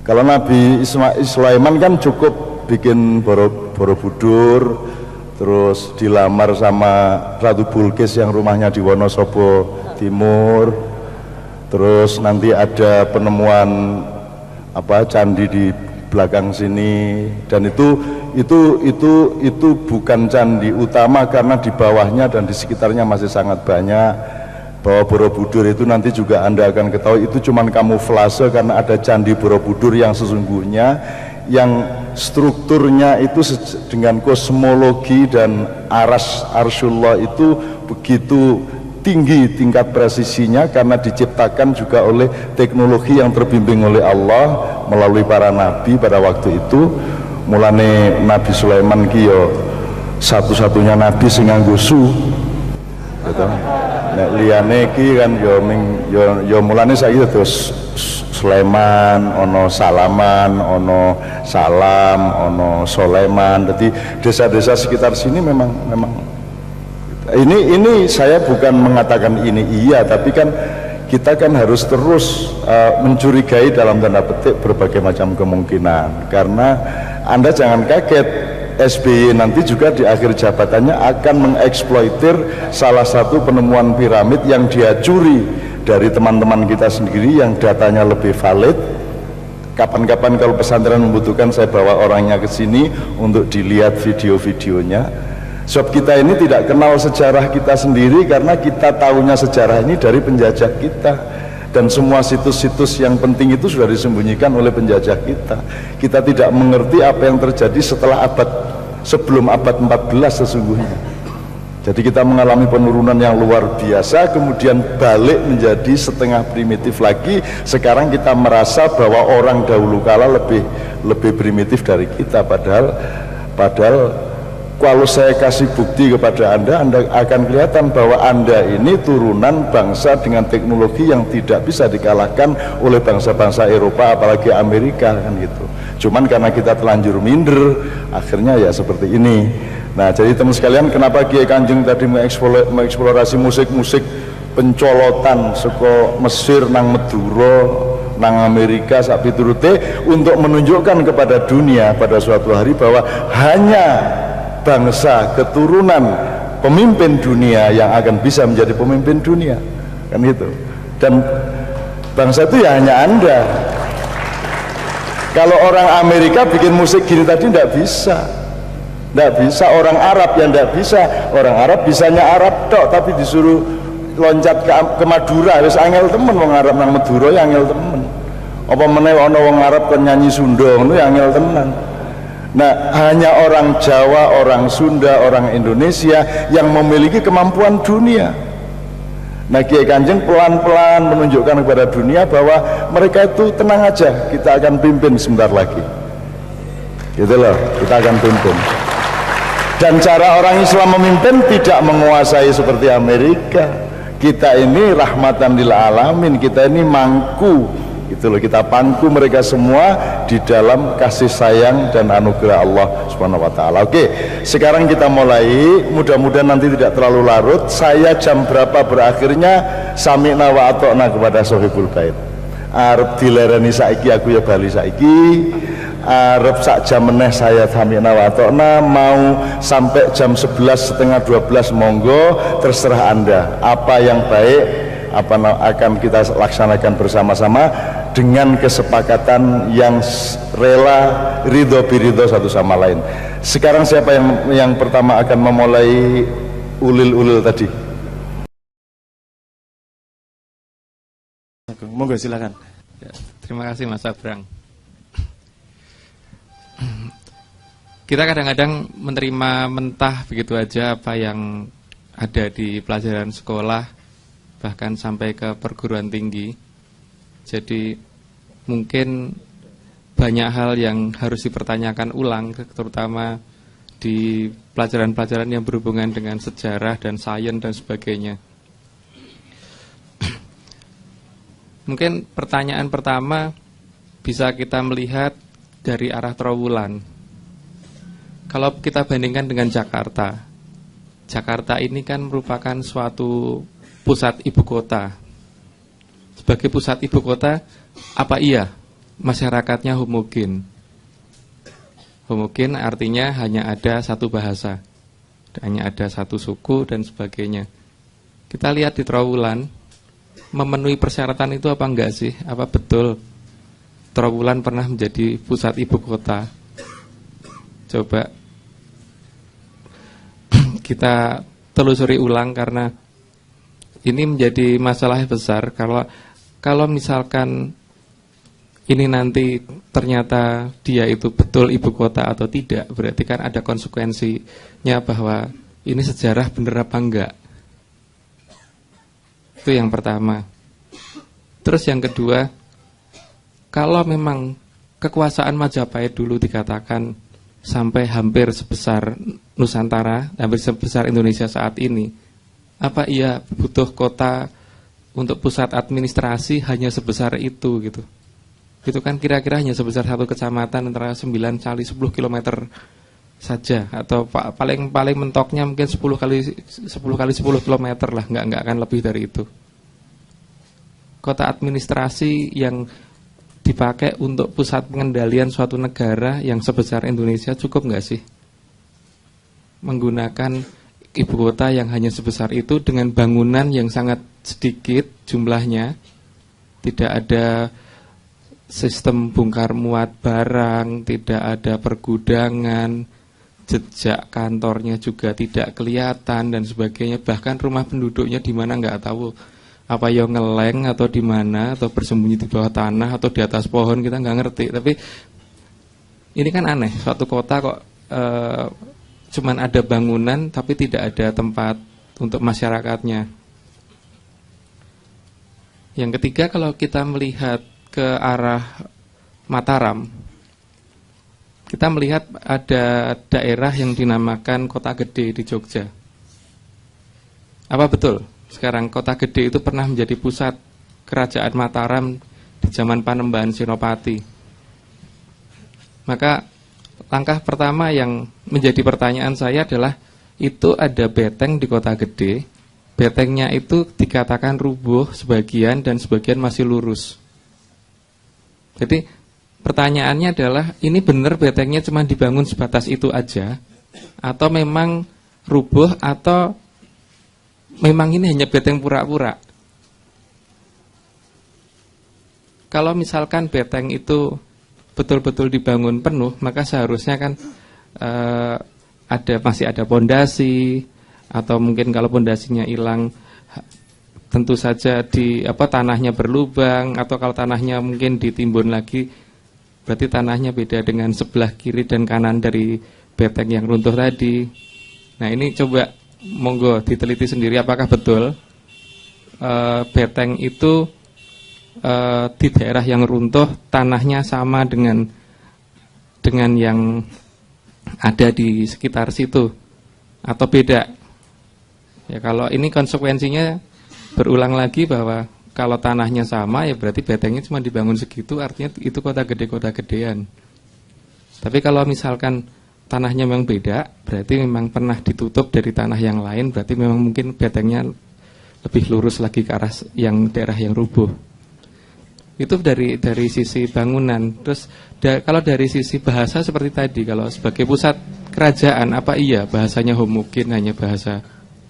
Kalau Nabi Sulaiman kan cukup bikin Borobudur, terus dilamar sama Ratu Bulkis yang rumahnya di Wonosobo Timur, terus nanti ada penemuan candi di belakang sini, dan itu bukan candi utama karena di bawahnya dan di sekitarnya masih sangat banyak. Bahwa Borobudur itu nanti juga Anda akan ketahui itu cuman kamuflase karena ada candi Borobudur yang sesungguhnya yang strukturnya itu dengan kosmologi dan arsyullah itu begitu tinggi tingkat presisinya karena diciptakan juga oleh teknologi yang terbimbing oleh Allah melalui para nabi pada waktu itu. Mulane Nabi Sulaiman ki yo satu-satunya nabi sing nganggo su gitu. Nek liyane iki kan yo mulane saiki terus Sulaiman, ono Salaman, ono Salam, ono Soleman. Jadi desa-desa sekitar sini memang ini saya bukan mengatakan ini iya, tapi kan kita kan harus terus mencurigai dalam tanda petik berbagai macam kemungkinan. Karena Anda jangan kaget, SBY nanti juga di akhir jabatannya akan mengeksploitir salah satu penemuan piramid yang dia curi dari teman-teman kita sendiri yang datanya lebih valid. Kapan-kapan kalau pesantren membutuhkan, saya bawa orangnya ke sini untuk dilihat video-videonya. Sebab kita ini tidak kenal sejarah kita sendiri karena kita tahunya sejarah ini dari penjajah kita. Dan semua situs-situs yang penting itu sudah disembunyikan oleh penjajah kita. Kita tidak mengerti apa yang terjadi sebelum abad 14 sesungguhnya. Jadi kita mengalami penurunan yang luar biasa, kemudian balik menjadi setengah primitif lagi. Sekarang kita merasa bahwa orang dahulu kala lebih primitif dari kita, padahal kalau saya kasih bukti kepada Anda akan kelihatan bahwa Anda ini turunan bangsa dengan teknologi yang tidak bisa dikalahkan oleh bangsa-bangsa Eropa, apalagi Amerika kan gitu. Cuman karena kita telanjur minder, akhirnya ya seperti ini. Nah, jadi teman sekalian, kenapa Kiai Kanjeng tadi mengeksplorasi musik-musik pencolotan saka Mesir nang Madura nang Amerika sak piturute untuk menunjukkan kepada dunia pada suatu hari bahwa hanya bangsa keturunan pemimpin dunia yang akan bisa menjadi pemimpin dunia kan gitu. Dan bangsa itu ya hanya Anda. Kalau orang Amerika bikin musik gini tadi tidak bisa, orang Arab yang tidak bisa. Orang Arab bisanya Arab tok, tapi disuruh loncat ke Madura wis angel temen. Wong Arab nang Madura ya angel temen, apa meneh ana wong Arab kan nyanyi Sunda ngono ya angel tenan. Nah, hanya orang Jawa, orang Sunda, orang Indonesia yang memiliki kemampuan dunia. Nah, Kiai Kanjeng pelan-pelan menunjukkan kepada dunia bahwa mereka itu tenang aja, kita akan pimpin sebentar lagi. Gitu loh, kita akan pimpin. Dan cara orang Islam memimpin tidak menguasai seperti Amerika. Kita ini rahmatan lil alamin, kita ini mangku. Gitu loh, kita pangku mereka semua di dalam kasih sayang dan anugerah Allah Subhanahu wa taala. Oke, sekarang kita mulai, mudah-mudahan nanti tidak terlalu larut. Saya jam berapa berakhirnya sami'na wa ata'na kepada Sohibul Bait. Arep dilereni saiki aku ya bali saiki. Arep sak jam meneh saya sami'na wa ata'na, mau sampai jam 11 setengah 12 monggo, terserah Anda. Apa yang baik apa akan kita laksanakan bersama-sama dengan kesepakatan yang rela, ridho biridho satu sama lain. Sekarang siapa yang pertama akan memulai ulil-ulil tadi? Monggo silakan. Ya, terima kasih Mas Abrang. Kita kadang-kadang menerima mentah begitu aja apa yang ada di pelajaran sekolah, bahkan sampai ke perguruan tinggi. Jadi mungkin banyak hal yang harus dipertanyakan ulang, terutama di pelajaran-pelajaran yang berhubungan dengan sejarah dan sains dan sebagainya. Mungkin pertanyaan pertama bisa kita melihat dari arah Trowulan. Kalau kita bandingkan dengan Jakarta, Jakarta ini kan merupakan suatu pusat ibu kota. Sebagai pusat ibu kota, apa iya masyarakatnya homogen. Homogen artinya hanya ada satu bahasa, hanya ada satu suku dan sebagainya. Kita lihat di Trowulan, memenuhi persyaratan itu apa enggak sih? Apa betul Trowulan pernah menjadi pusat ibu kota? Coba kita telusuri ulang, karena ini menjadi masalah besar. Kalau misalkan ini nanti ternyata dia itu betul ibu kota atau tidak, berarti kan ada konsekuensinya bahwa ini sejarah bener apa enggak. Itu yang pertama. Terus yang kedua, kalau memang kekuasaan Majapahit dulu dikatakan sampai hampir sebesar Nusantara, hampir sebesar Indonesia saat ini, apa iya butuh kota untuk pusat administrasi hanya sebesar itu gitu? Itu kan kira-kira hanya sebesar satu kecamatan antara 9 kali 10 km saja, atau paling mentoknya mungkin 10 kali 10 km lah, nggak akan lebih dari itu. Kota administrasi yang dipakai untuk pusat pengendalian suatu negara yang sebesar Indonesia cukup nggak sih? Menggunakan ibu kota yang hanya sebesar itu dengan bangunan yang sangat sedikit jumlahnya, tidak ada sistem bongkar muat barang, tidak ada pergudangan, jejak kantornya juga tidak kelihatan dan sebagainya. Bahkan rumah penduduknya di mana nggak tahu, apa yang ngeleng atau di mana, atau bersembunyi di bawah tanah atau di atas pohon, kita nggak ngerti. Tapi ini kan aneh, suatu kota kok cuman ada bangunan tapi tidak ada tempat untuk masyarakatnya. Yang ketiga, kalau kita melihat ke arah Mataram, kita melihat ada daerah yang dinamakan Kota Gede di Jogja. Apa betul sekarang Kota Gede itu pernah menjadi pusat kerajaan Mataram di zaman Panembahan Senopati? Maka langkah pertama yang menjadi pertanyaan saya adalah, itu ada beteng di Kota Gede, betengnya itu dikatakan rubuh sebagian dan sebagian masih lurus. Jadi pertanyaannya adalah, ini benar betengnya cuma dibangun sebatas itu aja, atau memang rubuh, atau memang ini hanya beteng pura-pura? Kalau misalkan beteng itu betul-betul dibangun penuh, maka seharusnya kan masih ada pondasi, atau mungkin kalau pondasinya hilang, tentu saja tanahnya berlubang, atau kalau tanahnya mungkin ditimbun lagi, berarti tanahnya beda dengan sebelah kiri dan kanan dari beteng yang runtuh tadi. Nah, ini coba monggo diteliti sendiri apakah betul beteng itu di daerah yang runtuh tanahnya sama dengan yang ada di sekitar situ atau beda. Ya, kalau ini konsekuensinya berulang lagi bahwa kalau tanahnya sama, ya berarti betengnya cuma dibangun segitu, artinya itu kota gedean. Tapi kalau misalkan tanahnya memang beda, berarti memang pernah ditutup dari tanah yang lain, berarti memang mungkin betengnya lebih lurus lagi ke arah yang daerah yang rubuh. Itu dari sisi bangunan. Terus kalau dari sisi bahasa seperti tadi, kalau sebagai pusat kerajaan, apa iya bahasanya homogen, hanya bahasa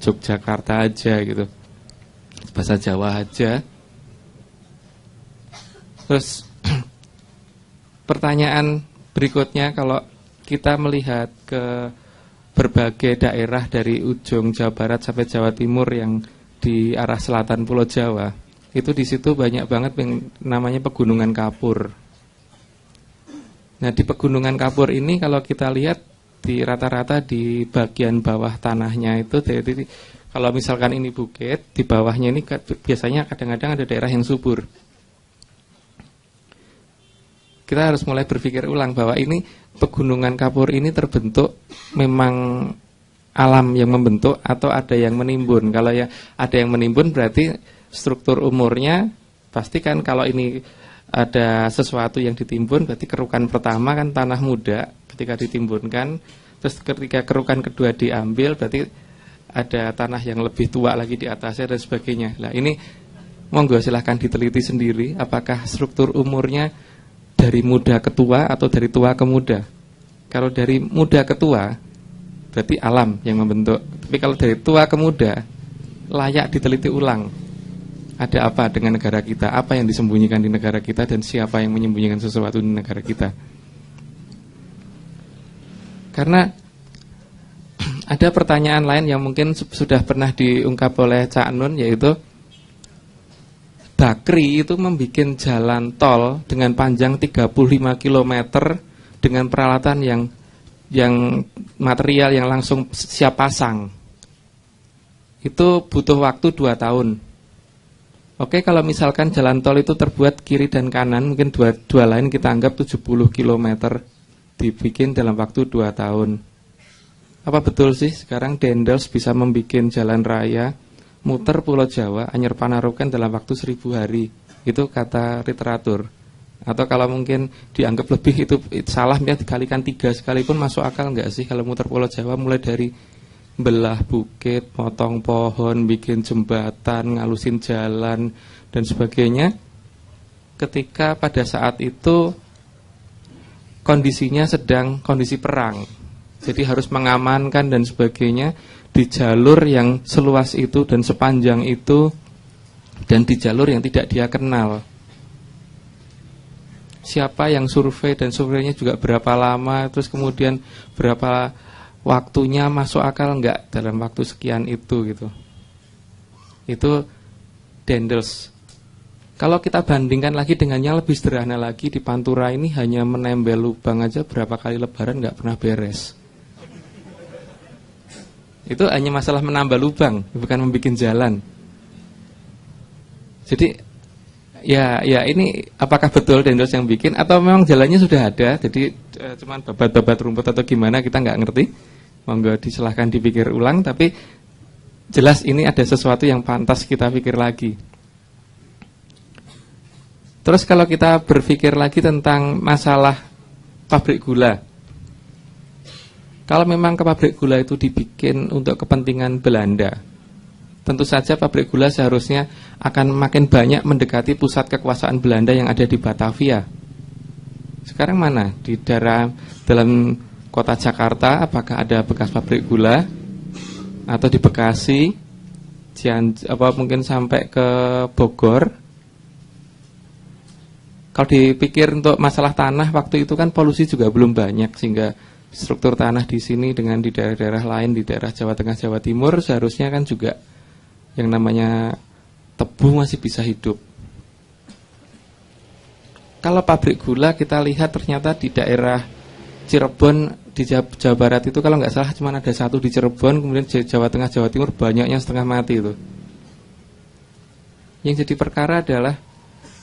Yogyakarta aja gitu, bahasa Jawa aja? Terus pertanyaan berikutnya, kalau kita melihat ke berbagai daerah dari ujung Jawa Barat sampai Jawa Timur yang di arah selatan Pulau Jawa, itu di situ banyak banget yang namanya pegunungan kapur. Nah, di pegunungan kapur ini kalau kita lihat di rata-rata di bagian bawah tanahnya itu, jadi kalau misalkan ini bukit, di bawahnya ini biasanya kadang-kadang ada daerah yang subur. Kita harus mulai berpikir ulang bahwa ini pegunungan kapur ini terbentuk memang alam yang membentuk atau ada yang menimbun. Kalau ya ada yang menimbun, berarti struktur umurnya pasti kan, kalau ini ada sesuatu yang ditimbun, berarti kerukan pertama kan tanah muda ketika ditimbunkan, terus ketika kerukan kedua diambil, berarti ada tanah yang lebih tua lagi di atasnya dan sebagainya. Nah, ini monggo silahkan diteliti sendiri apakah struktur umurnya dari muda ke tua atau dari tua ke muda? Kalau dari muda ke tua, berarti alam yang membentuk. Tapi kalau dari tua ke muda, layak diteliti ulang. Ada apa dengan negara kita? Apa yang disembunyikan di negara kita dan siapa yang menyembunyikan sesuatu di negara kita? Karena ada pertanyaan lain yang mungkin sudah pernah diungkap oleh Cak Nun, yaitu Bakri itu membuat jalan tol dengan panjang 35 km dengan peralatan yang material yang langsung siap pasang. Itu butuh waktu 2 tahun. Oke, kalau misalkan jalan tol itu terbuat kiri dan kanan, mungkin dua lain kita anggap 70 km dibikin dalam waktu 2 tahun. Apa betul sih sekarang Dendels bisa membuat jalan raya muter Pulau Jawa, Anyer Panarukan dalam waktu 1000 hari? Itu kata literatur. Atau kalau mungkin dianggap lebih itu salah, ya dikalikan 3 sekalipun masuk akal nggak sih kalau muter Pulau Jawa, mulai dari belah bukit, potong pohon, bikin jembatan, ngalusin jalan dan sebagainya. Ketika pada saat itu kondisinya sedang kondisi perang, jadi harus mengamankan dan sebagainya di jalur yang seluas itu dan sepanjang itu, dan di jalur yang tidak dia kenal. Siapa yang survei dan surveinya juga berapa lama, terus kemudian berapa waktunya, masuk akal enggak dalam waktu sekian itu gitu. Itu Dendels. Kalau kita bandingkan lagi dengannya lebih sederhana lagi, di Pantura ini hanya menembel lubang aja berapa kali lebaran enggak pernah beres. Itu hanya masalah menambah lubang, bukan membuat jalan. Jadi ya ini apakah betul Dendels yang bikin atau memang jalannya sudah ada, jadi cuman babat-babat rumput atau gimana, kita nggak ngerti. Monggo disilahkan dipikir ulang, tapi jelas ini ada sesuatu yang pantas kita pikir lagi. Terus kalau kita berpikir lagi tentang masalah pabrik gula, kalau memang pabrik gula itu dibikin untuk kepentingan Belanda, tentu saja pabrik gula seharusnya akan makin banyak mendekati pusat kekuasaan Belanda yang ada di Batavia. Sekarang mana? Di dalam kota Jakarta, apakah ada bekas pabrik gula? Atau di Bekasi, mungkin sampai ke Bogor? Kalau dipikir untuk masalah tanah, waktu itu kan polusi juga belum banyak, sehingga struktur tanah di sini dengan di daerah-daerah lain, di daerah Jawa Tengah, Jawa Timur, seharusnya kan juga yang namanya tebu masih bisa hidup. Kalau pabrik gula kita lihat ternyata di daerah Cirebon, di Jawa Barat itu kalau nggak salah cuma ada 1 di Cirebon, kemudian Jawa Tengah, Jawa Timur banyaknya setengah mati itu. Yang jadi perkara adalah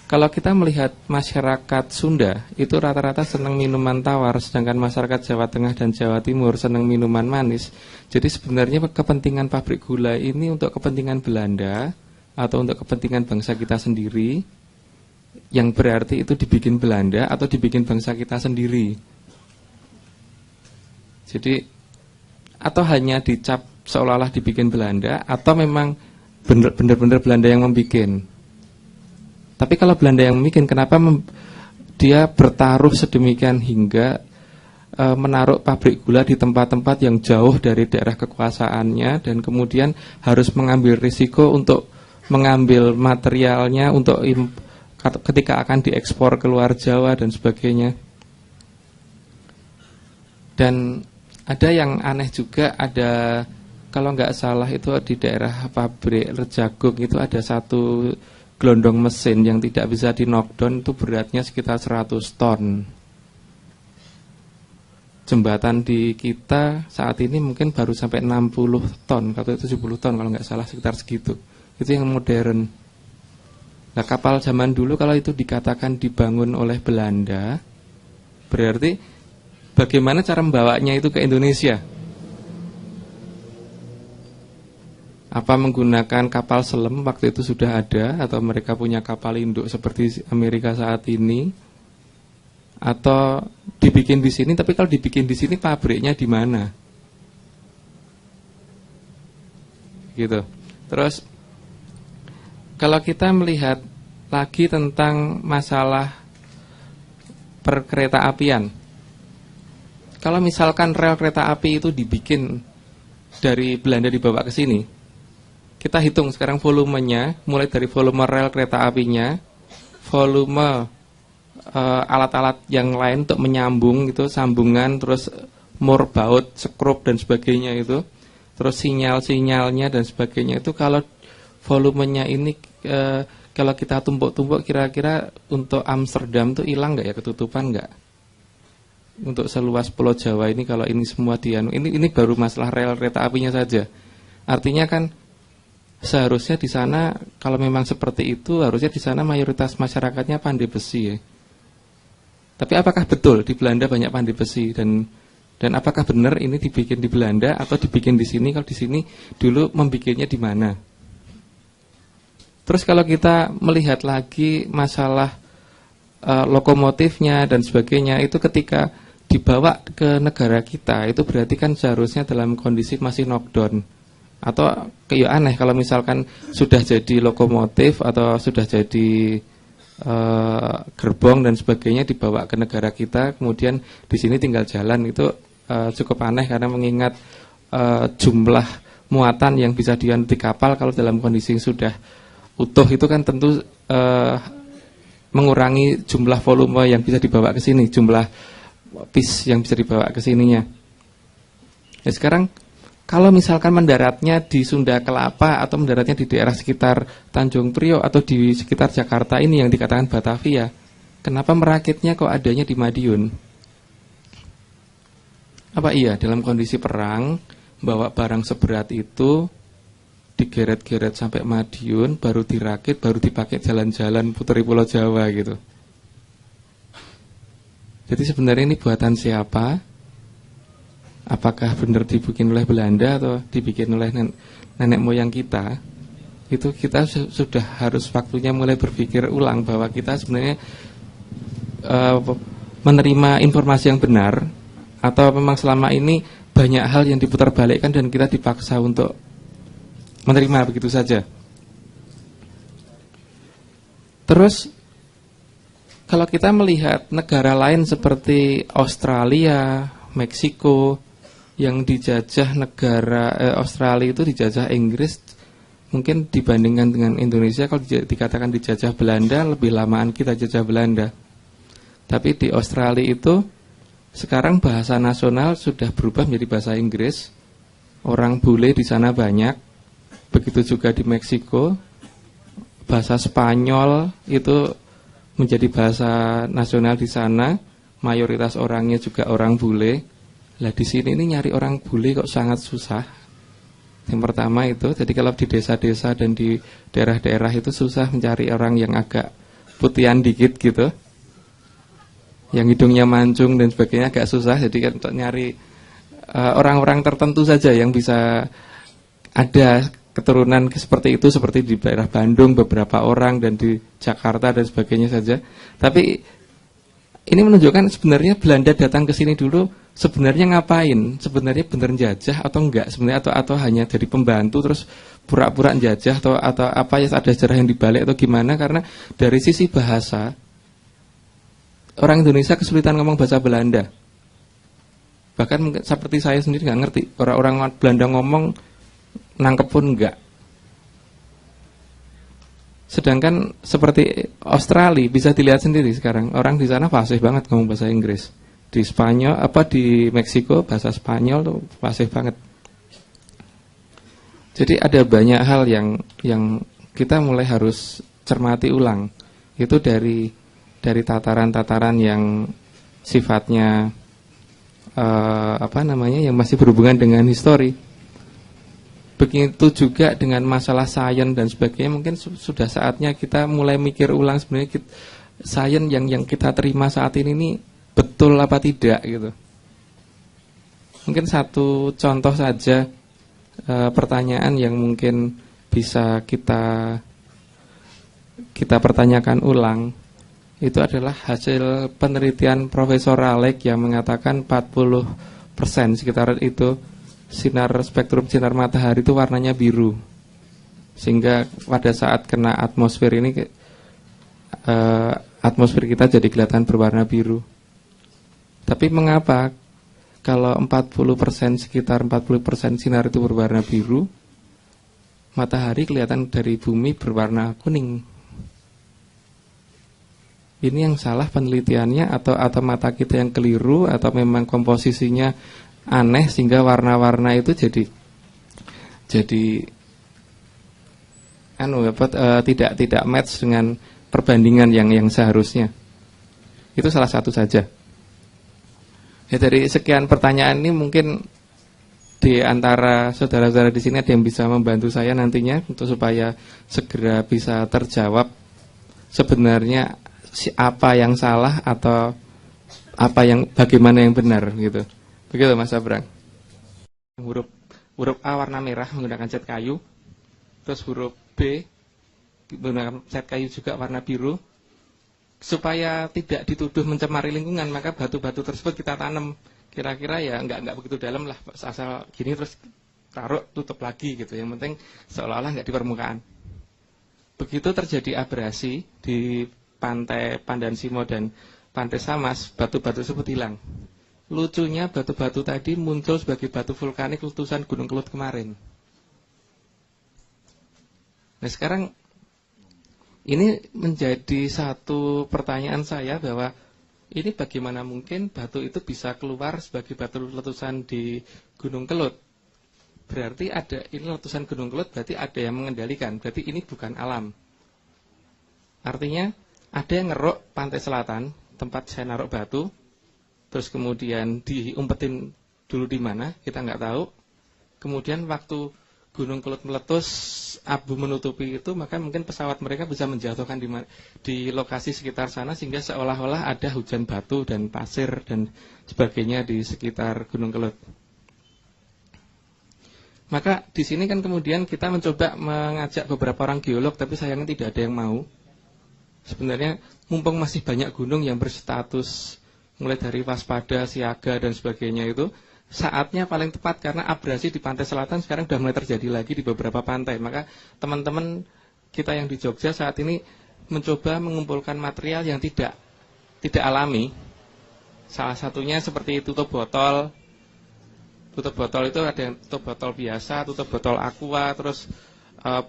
kalau kita melihat masyarakat Sunda itu rata-rata senang minuman tawar, sedangkan masyarakat Jawa Tengah dan Jawa Timur senang minuman manis. Jadi sebenarnya kepentingan pabrik gula ini untuk kepentingan Belanda atau untuk kepentingan bangsa kita sendiri, yang berarti itu dibikin Belanda atau dibikin bangsa kita sendiri. Jadi atau hanya dicap seolah-olah dibikin Belanda, atau memang benar-benar Belanda yang membikin. Tapi kalau Belanda yang membikin, kenapa dia bertaruh sedemikian hingga menaruh pabrik gula di tempat-tempat yang jauh dari daerah kekuasaannya, dan kemudian harus mengambil risiko untuk mengambil materialnya untuk ketika akan diekspor ke luar Jawa dan sebagainya. Dan ada yang aneh juga, ada kalau nggak salah itu di daerah pabrik Rejagung itu ada 1 gelondong mesin yang tidak bisa di knockdown, itu beratnya sekitar 100 ton. Jembatan di kita saat ini mungkin baru sampai 60 ton atau 70 ton kalau nggak salah, sekitar segitu. Itu yang modern. Nah, kapal zaman dulu kalau itu dikatakan dibangun oleh Belanda, berarti bagaimana cara membawanya itu ke Indonesia? Apa menggunakan kapal selam waktu itu sudah ada, atau mereka punya kapal induk seperti Amerika saat ini, atau dibikin di sini? Tapi kalau dibikin di sini pabriknya di mana? Gitu. Terus kalau kita melihat lagi tentang masalah perkereta apian. Kalau misalkan rel kereta api itu dibikin dari Belanda dibawa ke sini, kita hitung sekarang volumenya, mulai dari volume rel kereta apinya, volume alat-alat yang lain untuk menyambung gitu, sambungan, terus mur, baut, sekrup dan sebagainya itu, terus sinyal-sinyalnya dan sebagainya itu, kalau volumenya ini kalau kita tumpuk-tumpuk, kira-kira untuk Amsterdam tuh hilang nggak ya, ketutupan nggak? Untuk seluas Pulau Jawa ini, kalau ini semua ini baru masalah rel kereta apinya saja. Artinya kan seharusnya di sana kalau memang seperti itu, harusnya di sana mayoritas masyarakatnya pandai besi ya. Tapi apakah betul di Belanda banyak pandai besi, dan apakah benar ini dibikin di Belanda atau dibikin di sini? Kalau di sini dulu membikinnya di mana? Terus kalau kita melihat lagi masalah lokomotifnya dan sebagainya, itu ketika dibawa ke negara kita, itu berarti kan seharusnya dalam kondisi masih knockdown. Atau kayak aneh kalau misalkan sudah jadi lokomotif atau sudah jadi gerbong dan sebagainya dibawa ke negara kita, kemudian di sini tinggal jalan, itu cukup aneh karena mengingat jumlah muatan yang bisa diangkut di kapal kalau dalam kondisi yang sudah utuh itu kan tentu mengurangi jumlah volume yang bisa dibawa ke sini, jumlah piece yang bisa dibawa ke sininya. Ya sekarang kalau misalkan mendaratnya di Sunda Kelapa atau mendaratnya di daerah sekitar Tanjung Priok atau di sekitar Jakarta ini yang dikatakan Batavia, kenapa merakitnya kok adanya di Madiun? Apa iya dalam kondisi perang bawa barang seberat itu digeret-geret sampai Madiun, baru dirakit, baru dipakai jalan-jalan puteri Pulau Jawa gitu? Jadi sebenarnya ini buatan siapa? Apakah benar dibikin oleh Belanda atau dibikin oleh nenek moyang kita? Itu kita sudah harus waktunya mulai berpikir ulang bahwa kita sebenarnya menerima informasi yang benar, atau memang selama ini banyak hal yang diputarbalikkan dan kita dipaksa untuk menerima begitu saja. Terus kalau kita melihat negara lain seperti Australia, Meksiko, yang dijajah Australia itu dijajah Inggris, mungkin dibandingkan dengan Indonesia, kalau dikatakan dijajah Belanda, lebih lamaan kita jajah Belanda. Tapi di Australia itu sekarang bahasa nasional sudah berubah menjadi bahasa Inggris. Orang bule di sana banyak. Begitu juga di Meksiko, bahasa Spanyol itu menjadi bahasa nasional di sana. Mayoritas orangnya juga orang bule. Lah di sini ini nyari orang bule kok sangat susah. Yang pertama itu, jadi kalau di desa-desa dan di daerah-daerah itu susah mencari orang yang agak putihan dikit gitu, yang hidungnya mancung dan sebagainya, agak susah. Jadi kan untuk nyari orang-orang tertentu saja yang bisa ada keturunan seperti itu, seperti di daerah Bandung beberapa orang dan di Jakarta dan sebagainya saja. Tapi ini menunjukkan sebenarnya Belanda datang ke sini dulu sebenarnya ngapain? Sebenarnya benar jajah atau enggak? Sebenarnya atau hanya jadi pembantu terus pura-pura jajah, atau apa ya, ada sejarah yang dibalik atau gimana? Karena dari sisi bahasa, orang Indonesia kesulitan ngomong bahasa Belanda. Bahkan seperti saya sendiri nggak ngerti. Orang-orang Belanda ngomong nangkep pun enggak. Sedangkan seperti Australia bisa dilihat sendiri sekarang, orang di sana fasih banget ngomong bahasa Inggris. Di Spanyol, di Meksiko bahasa Spanyol tuh fasih banget. Jadi ada banyak hal yang kita mulai harus cermati ulang. Itu dari tataran-tataran yang sifatnya yang masih berhubungan dengan histori. Begitu juga dengan masalah sains dan sebagainya. Mungkin sudah saatnya kita mulai mikir ulang sebenarnya sains yang kita terima saat ini betul apa tidak gitu. Mungkin satu contoh saja pertanyaan yang mungkin bisa kita pertanyakan ulang. Itu adalah hasil penelitian Profesor Alec yang mengatakan 40% sekitar itu spektrum sinar matahari itu warnanya biru, sehingga pada saat kena atmosfer ini atmosfer kita jadi kelihatan berwarna biru. Tapi mengapa kalau 40%, sekitar 40% sinar itu berwarna biru, matahari kelihatan dari bumi berwarna kuning? Ini yang salah penelitiannya atau mata kita yang keliru, atau memang komposisinya aneh sehingga warna-warna itu jadi tidak match dengan perbandingan yang seharusnya. Itu salah satu saja. Ya, dari sekian pertanyaan ini mungkin di antara saudara-saudara di sini ada yang bisa membantu saya nantinya untuk supaya segera bisa terjawab sebenarnya apa yang salah atau bagaimana yang benar gitu. Begitu Mas Abrang. Huruf A warna merah menggunakan cat kayu. Terus huruf B menggunakan cat kayu juga warna biru. Supaya tidak dituduh mencemari lingkungan, maka batu-batu tersebut kita tanam kira-kira ya nggak begitu dalam lah, asal gini terus taruh tutup lagi gitu. Yang penting seolah-olah nggak di permukaan. Begitu terjadi abrasi di pantai Pandansimo dan Pantai Samas, batu-batu tersebut hilang. Lucunya batu-batu tadi muncul sebagai batu vulkanik letusan Gunung Kelut kemarin. Nah sekarang ini menjadi satu pertanyaan saya, bahwa ini bagaimana mungkin batu itu bisa keluar sebagai batu letusan di Gunung Kelut. Berarti ini letusan Gunung Kelut, berarti ada yang mengendalikan. Berarti ini bukan alam. Artinya ada yang ngeruk pantai selatan, tempat saya naruh batu, terus kemudian diumpetin dulu di mana, kita nggak tahu. Kemudian waktu Gunung Kelut meletus, abu menutupi itu, maka mungkin pesawat mereka bisa menjatuhkan di lokasi sekitar sana, sehingga seolah-olah ada hujan batu dan pasir dan sebagainya di sekitar Gunung Kelut. Maka di sini kan kemudian kita mencoba mengajak beberapa orang geolog, tapi sayangnya tidak ada yang mau. Sebenarnya mumpung masih banyak gunung yang berstatus mulai dari waspada, siaga dan sebagainya, itu saatnya paling tepat, karena abrasi di pantai selatan sekarang sudah mulai terjadi lagi di beberapa pantai. Maka teman-teman kita yang di Jogja saat ini mencoba mengumpulkan material yang tidak alami. Salah satunya seperti tutup botol. Tutup botol itu ada yang tutup botol biasa, tutup botol aqua, terus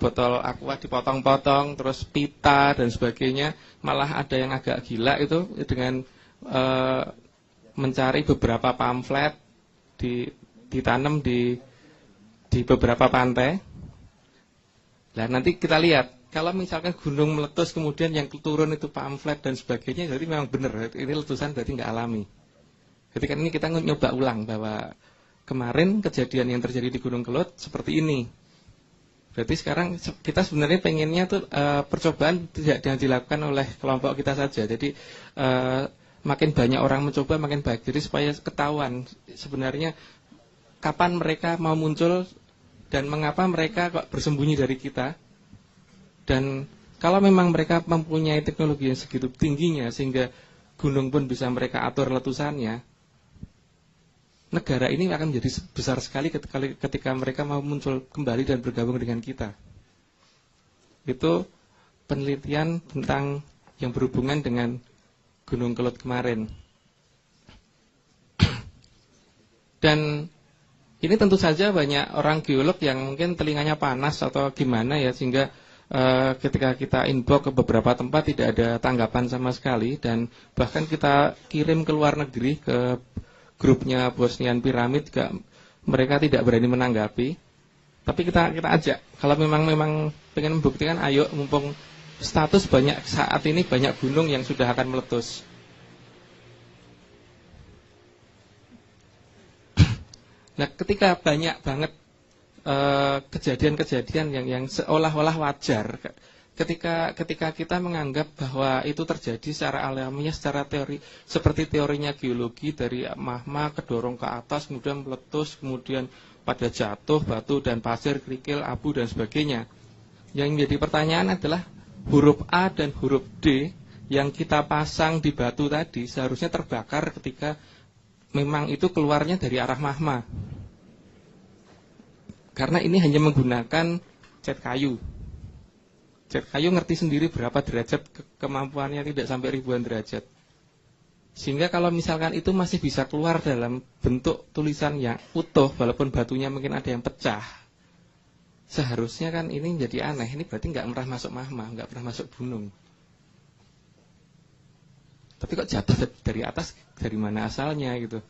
botol aqua dipotong-potong, terus pita dan sebagainya. Malah ada yang agak gila itu dengan mencari beberapa pamflet ditanam di beberapa pantai. Nah nanti kita lihat, kalau misalkan gunung meletus kemudian yang turun itu pamflet dan sebagainya, jadi memang benar ini letusan, berarti nggak alami. Jadi kan ini kita nyoba ulang bahwa kemarin kejadian yang terjadi di Gunung Kelut seperti ini. Berarti sekarang kita sebenarnya pengennya tuh percobaan tidak dilakukan oleh kelompok kita saja. Jadi makin banyak orang mencoba makin baik. Jadi supaya ketahuan sebenarnya kapan mereka mau muncul dan mengapa mereka kok bersembunyi dari kita. Dan kalau memang mereka mempunyai teknologi yang segitu tingginya sehingga gunung pun bisa mereka atur letusannya, negara ini akan menjadi besar sekali ketika mereka mau muncul kembali dan bergabung dengan kita. Itu penelitian tentang yang berhubungan dengan Gunung Kelut kemarin. Dan ini tentu saja banyak orang geolog yang mungkin telinganya panas atau gimana ya, sehingga ketika kita inbox ke beberapa tempat tidak ada tanggapan sama sekali, dan bahkan kita kirim ke luar negeri ke grupnya Bosnian Pyramid juga mereka tidak berani menanggapi. Tapi kita ajak, kalau memang pengen membuktikan, ayo, mumpung status banyak saat ini banyak gunung yang sudah akan meletus. Nah, ketika banyak banget kejadian-kejadian yang seolah-olah wajar, ketika kita menganggap bahwa itu terjadi secara alamiah, secara teori, seperti teorinya geologi, dari magma kedorong ke atas, kemudian meletus, kemudian pada jatuh batu dan pasir, kerikil, abu dan sebagainya. Yang menjadi pertanyaan adalah huruf A dan huruf D yang kita pasang di batu tadi seharusnya terbakar ketika memang itu keluarnya dari arah magma. Karena ini hanya menggunakan cat kayu. Cat kayu ngerti sendiri berapa derajat, kemampuannya tidak sampai ribuan derajat. Sehingga kalau misalkan itu masih bisa keluar dalam bentuk tulisan yang utuh, walaupun batunya mungkin ada yang pecah, seharusnya kan ini jadi aneh. Ini berarti nggak pernah masuk magma, nggak pernah masuk gunung. Tapi kok jatuh dari atas, dari mana asalnya gitu.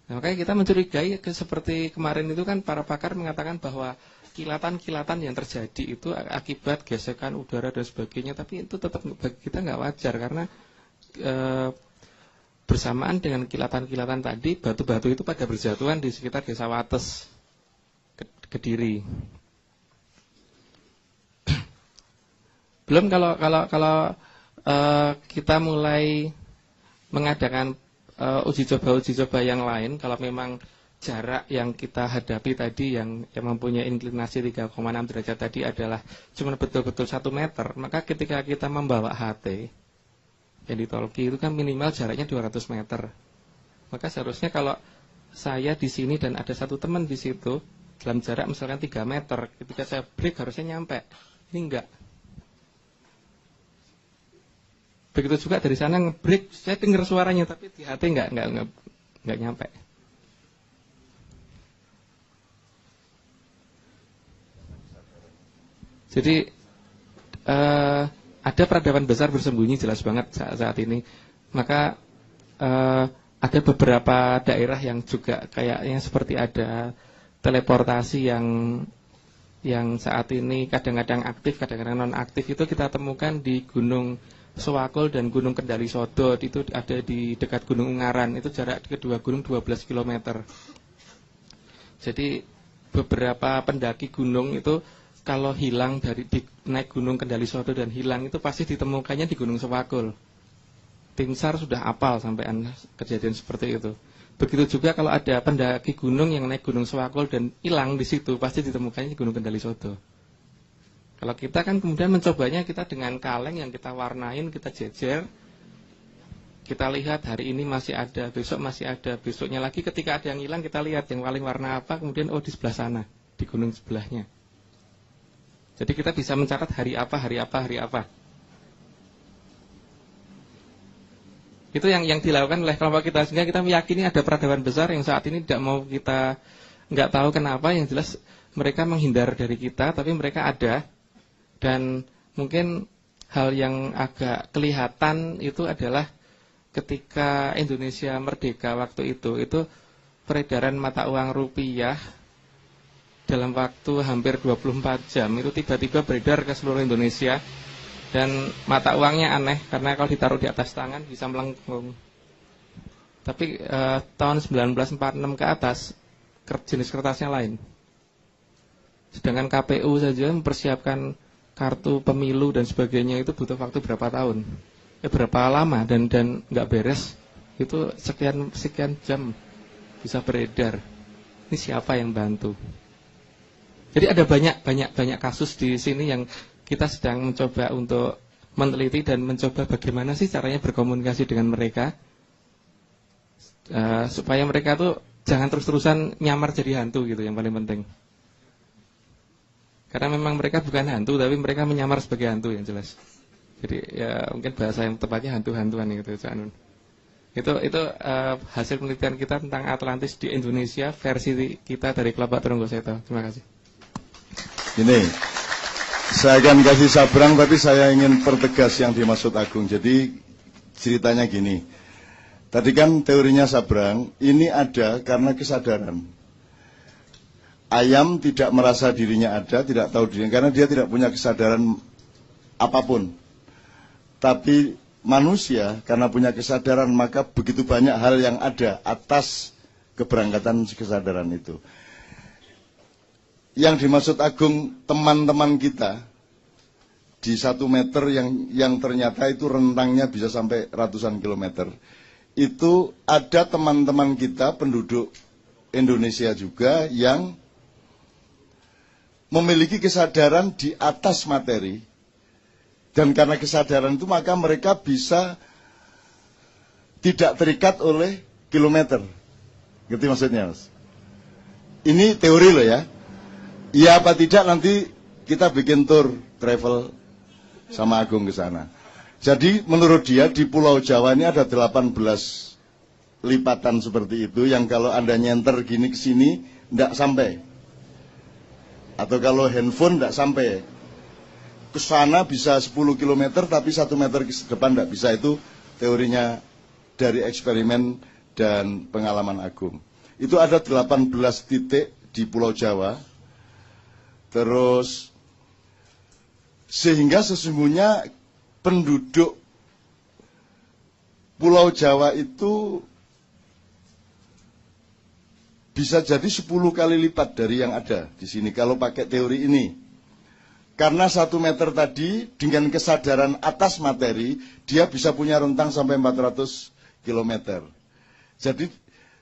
Nah, makanya kita mencurigai seperti kemarin itu kan para pakar mengatakan bahwa kilatan-kilatan yang terjadi itu akibat gesekan udara dan sebagainya. Tapi itu tetap bagi kita nggak wajar karena bersamaan dengan kilatan-kilatan tadi, batu-batu itu pada berjatuhan di sekitar desa Wates, Kediri. Belum kalau kita mulai mengadakan uji coba yang lain, kalau memang jarak yang kita hadapi tadi yang mempunyai inklinasi 3,6 derajat tadi adalah cuma betul-betul 1 meter, maka ketika kita membawa HT yang di Tolki itu kan minimal jaraknya 200 meter. Maka seharusnya kalau saya di sini dan ada satu teman di situ dalam jarak misalkan 3 meter, ketika saya break harusnya nyampe. Ini enggak. Begitu juga dari sana nge-break, saya dengar suaranya tapi di hati enggak nyampe. Jadi ada peradaban besar bersembunyi jelas banget saat ini. Maka ada beberapa daerah yang juga kayaknya seperti ada teleportasi yang saat ini kadang-kadang aktif, kadang-kadang non aktif. Itu kita temukan di Gunung Sewakul dan Gunung Kendali Sodot. Itu ada di dekat Gunung Ungaran. Itu jarak kedua gunung 12 km. Jadi beberapa pendaki gunung itu kalau hilang dari naik Gunung Kendali Sodot dan hilang itu pasti ditemukannya di Gunung Sewakul. Tim SAR sudah apal sampai kejadian seperti itu. Begitu juga kalau ada pendaki gunung yang naik Gunung Sewakul dan hilang di situ, pasti ditemukannya di Gunung Kendali Sodot. Kalau kita kan kemudian mencobanya kita dengan kaleng yang kita warnain, kita jejer, kita lihat hari ini masih ada, besok masih ada, besoknya lagi ketika ada yang hilang kita lihat yang paling warna apa, kemudian di sebelah sana, di gunung sebelahnya. Jadi kita bisa mencatat hari apa. Itu yang dilakukan oleh kelompok kita, sehingga kita meyakini ada peradaban besar yang saat ini tidak mau kita, nggak tahu kenapa, yang jelas mereka menghindar dari kita, tapi mereka ada. Dan mungkin hal yang agak kelihatan itu adalah ketika Indonesia merdeka waktu itu peredaran mata uang rupiah dalam waktu hampir 24 jam itu tiba-tiba beredar ke seluruh Indonesia. Dan mata uangnya aneh karena kalau ditaruh di atas tangan bisa melengkung. Tapi tahun 1946 ke atas jenis kertasnya lain. Sedangkan KPU saja mempersiapkan kartu pemilu dan sebagainya itu butuh waktu berapa tahun, berapa lama dan nggak beres. Itu sekian jam bisa beredar. Ini siapa yang bantu? Jadi ada banyak kasus di sini yang kita sedang mencoba untuk meneliti dan mencoba bagaimana sih caranya berkomunikasi dengan mereka supaya mereka tuh jangan terus-terusan nyamar jadi hantu gitu, yang paling penting. Karena memang mereka bukan hantu, tapi mereka menyamar sebagai hantu yang jelas. Jadi ya mungkin bahasa yang tepatnya hantu-hantuan gitu, Cak Nun. Itu hasil penelitian kita tentang Atlantis di Indonesia, versi kita dari Kelompok Tronggo Seto. Terima kasih. Ini saya akan kasih sabrang, tapi saya ingin pertegas yang dimaksud Agung. Jadi ceritanya gini. Tadi kan teorinya sabrang, ini ada karena kesadaran. Ayam tidak merasa dirinya ada, tidak tahu dirinya, karena dia tidak punya kesadaran apapun. Tapi manusia karena punya kesadaran, maka begitu banyak hal yang ada atas keberangkatan kesadaran itu. Yang dimaksud Agung, teman-teman kita di 1 meter yang ternyata itu rentangnya bisa sampai ratusan kilometer. Itu ada teman-teman kita penduduk Indonesia juga yang memiliki kesadaran di atas materi. Dan karena kesadaran itu maka mereka bisa tidak terikat oleh kilometer. Ngerti maksudnya, Mas? Ini teori loh ya. Iya apa tidak nanti kita bikin tour travel sama Agung ke sana. Jadi menurut dia di Pulau Jawa ini ada 18 lipatan seperti itu yang kalau Anda nyenter gini ke sini tidak sampai. Atau kalau handphone tidak sampai. Ke sana bisa 10 km tapi 1 meter ke depan tidak bisa. Itu teorinya dari eksperimen dan pengalaman Agung. Itu ada 18 titik di Pulau Jawa. Terus sehingga sesungguhnya penduduk Pulau Jawa itu bisa jadi 10 kali lipat dari yang ada di sini kalau pakai teori ini. Karena 1 meter tadi dengan kesadaran atas materi, dia bisa punya rentang sampai 400 km.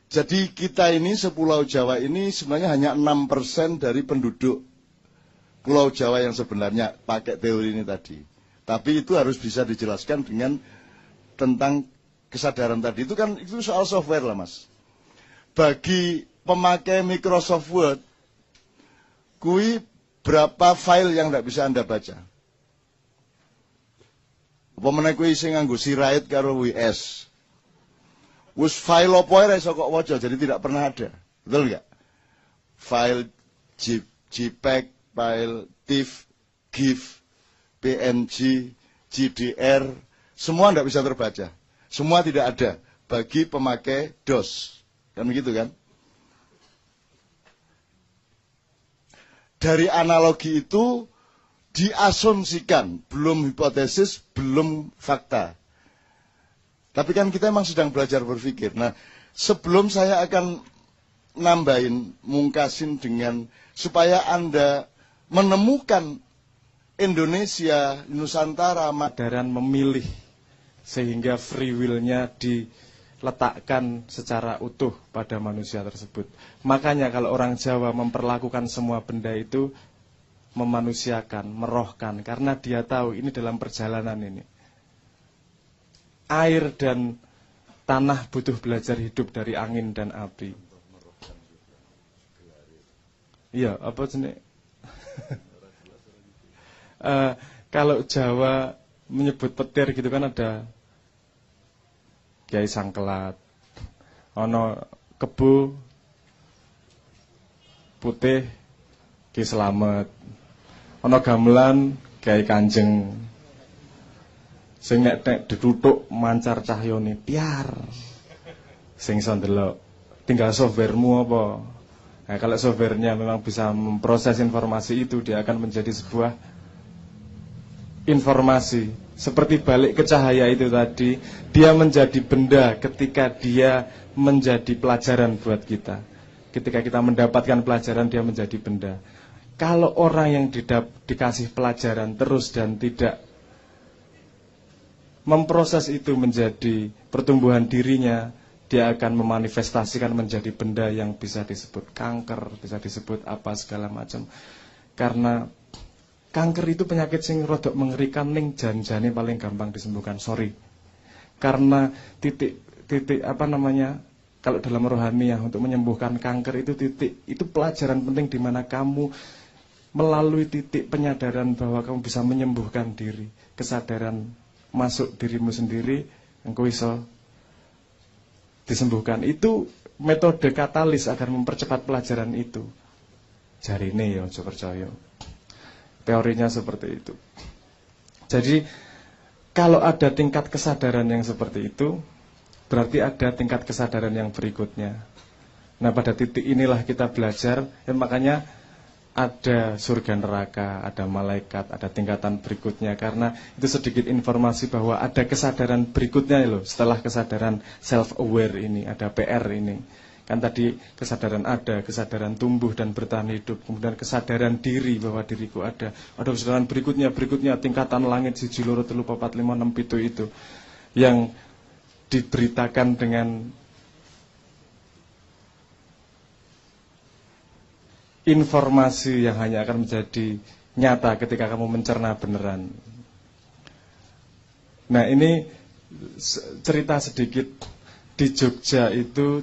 Jadi kita ini sepulau Jawa ini sebenarnya hanya 6% dari penduduk Pulau Jawa yang sebenarnya pakai teori ini tadi. Tapi itu harus bisa dijelaskan dengan tentang kesadaran tadi. Itu kan itu soal software lah, Mas. Bagi pemakai Microsoft Word, kui berapa file yang tidak bisa Anda baca? Apa meneh kui sing nganggo Write karo WS. Wis file apa ora iso kok waca, jadi tidak pernah ada. Betul enggak? File JPEG, file TIFF, GIF, PNG, GDR, semua tidak bisa terbaca. Semua tidak ada bagi pemakai DOS. Kan begitu kan? Dari analogi itu diasumsikan, belum hipotesis, belum fakta. Tapi kan kita memang sedang belajar berpikir. Nah, sebelum saya akan nambahin, mungkasin dengan supaya Anda menemukan Indonesia, Nusantara, kesadaran memilih sehingga free will-nya diletakkan secara utuh pada manusia tersebut. Makanya kalau orang Jawa memperlakukan semua benda itu memanusiakan, merohkan, karena dia tahu ini dalam perjalanan ini. Air dan tanah butuh belajar hidup dari angin dan api. Iya, apa jenis? Kalau Jawa menyebut petir gitu kan ada Kiai Sangkelat, ono Kebo Putih Ki Slamet, ono gamelan Kiai Kanjeng. Sing nek dituthuk mancar cahyane piar. Sing iso ndelok. Tinggal softwaremu apa. Nah, kalau softwarenya memang bisa memproses informasi itu, dia akan menjadi sebuah informasi. Seperti balik ke cahaya itu tadi, dia menjadi benda ketika dia menjadi pelajaran buat kita. Ketika kita mendapatkan pelajaran, dia menjadi benda. Kalau orang yang dikasih pelajaran terus dan tidak memproses itu menjadi pertumbuhan dirinya, dia akan memanifestasikan menjadi benda yang bisa disebut kanker, bisa disebut apa segala macam. Karena kanker itu penyakit sing rodok mengerikan, ning jan-jane paling gampang disembuhkan. Sorry. Karena titik apa namanya? Kalau dalam rohaniah untuk menyembuhkan kanker itu itu pelajaran penting di mana kamu melalui titik penyadaran bahwa kamu bisa menyembuhkan diri, kesadaran masuk dirimu sendiri, engkau iso disembuhkan. Itu metode katalis agar mempercepat pelajaran itu. Jarine ya aja percaya. Teorinya seperti itu. Jadi kalau ada tingkat kesadaran yang seperti itu, berarti ada tingkat kesadaran yang berikutnya. Nah, pada titik inilah kita belajar, makanya ada surga neraka, ada malaikat, ada tingkatan berikutnya. Karena itu sedikit informasi bahwa ada kesadaran berikutnya loh. Setelah kesadaran self-aware ini, ada PR ini. Kan tadi kesadaran ada, kesadaran tumbuh dan bertahan hidup. Kemudian kesadaran diri bahwa diriku ada. Ada kesadaran berikutnya tingkatan langit 1, 2, 3, 4, 5, 6, 7 itu. Yang diberitakan dengan informasi yang hanya akan menjadi nyata ketika kamu mencerna beneran. Nah, ini cerita sedikit. Di Jogja itu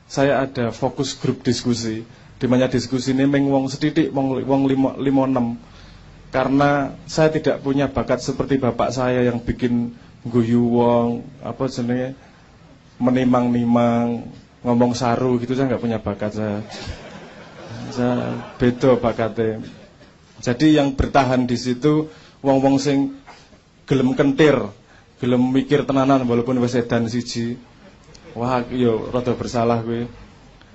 saya ada fokus grup diskusi, di mana diskusi ini meng wong sedidik, wong 5-6. Karena saya tidak punya bakat seperti bapak saya yang bikin guyu wong, apa jenenge, menimang-nimang, ngomong saru gitu, saya nggak punya bakat saya. Saya beda bakatnya. Jadi yang bertahan di situ wong-wong sing gelem kentir, gelem mikir tenanan walaupun wis edan siji. Wah, yo rada bersalah gue.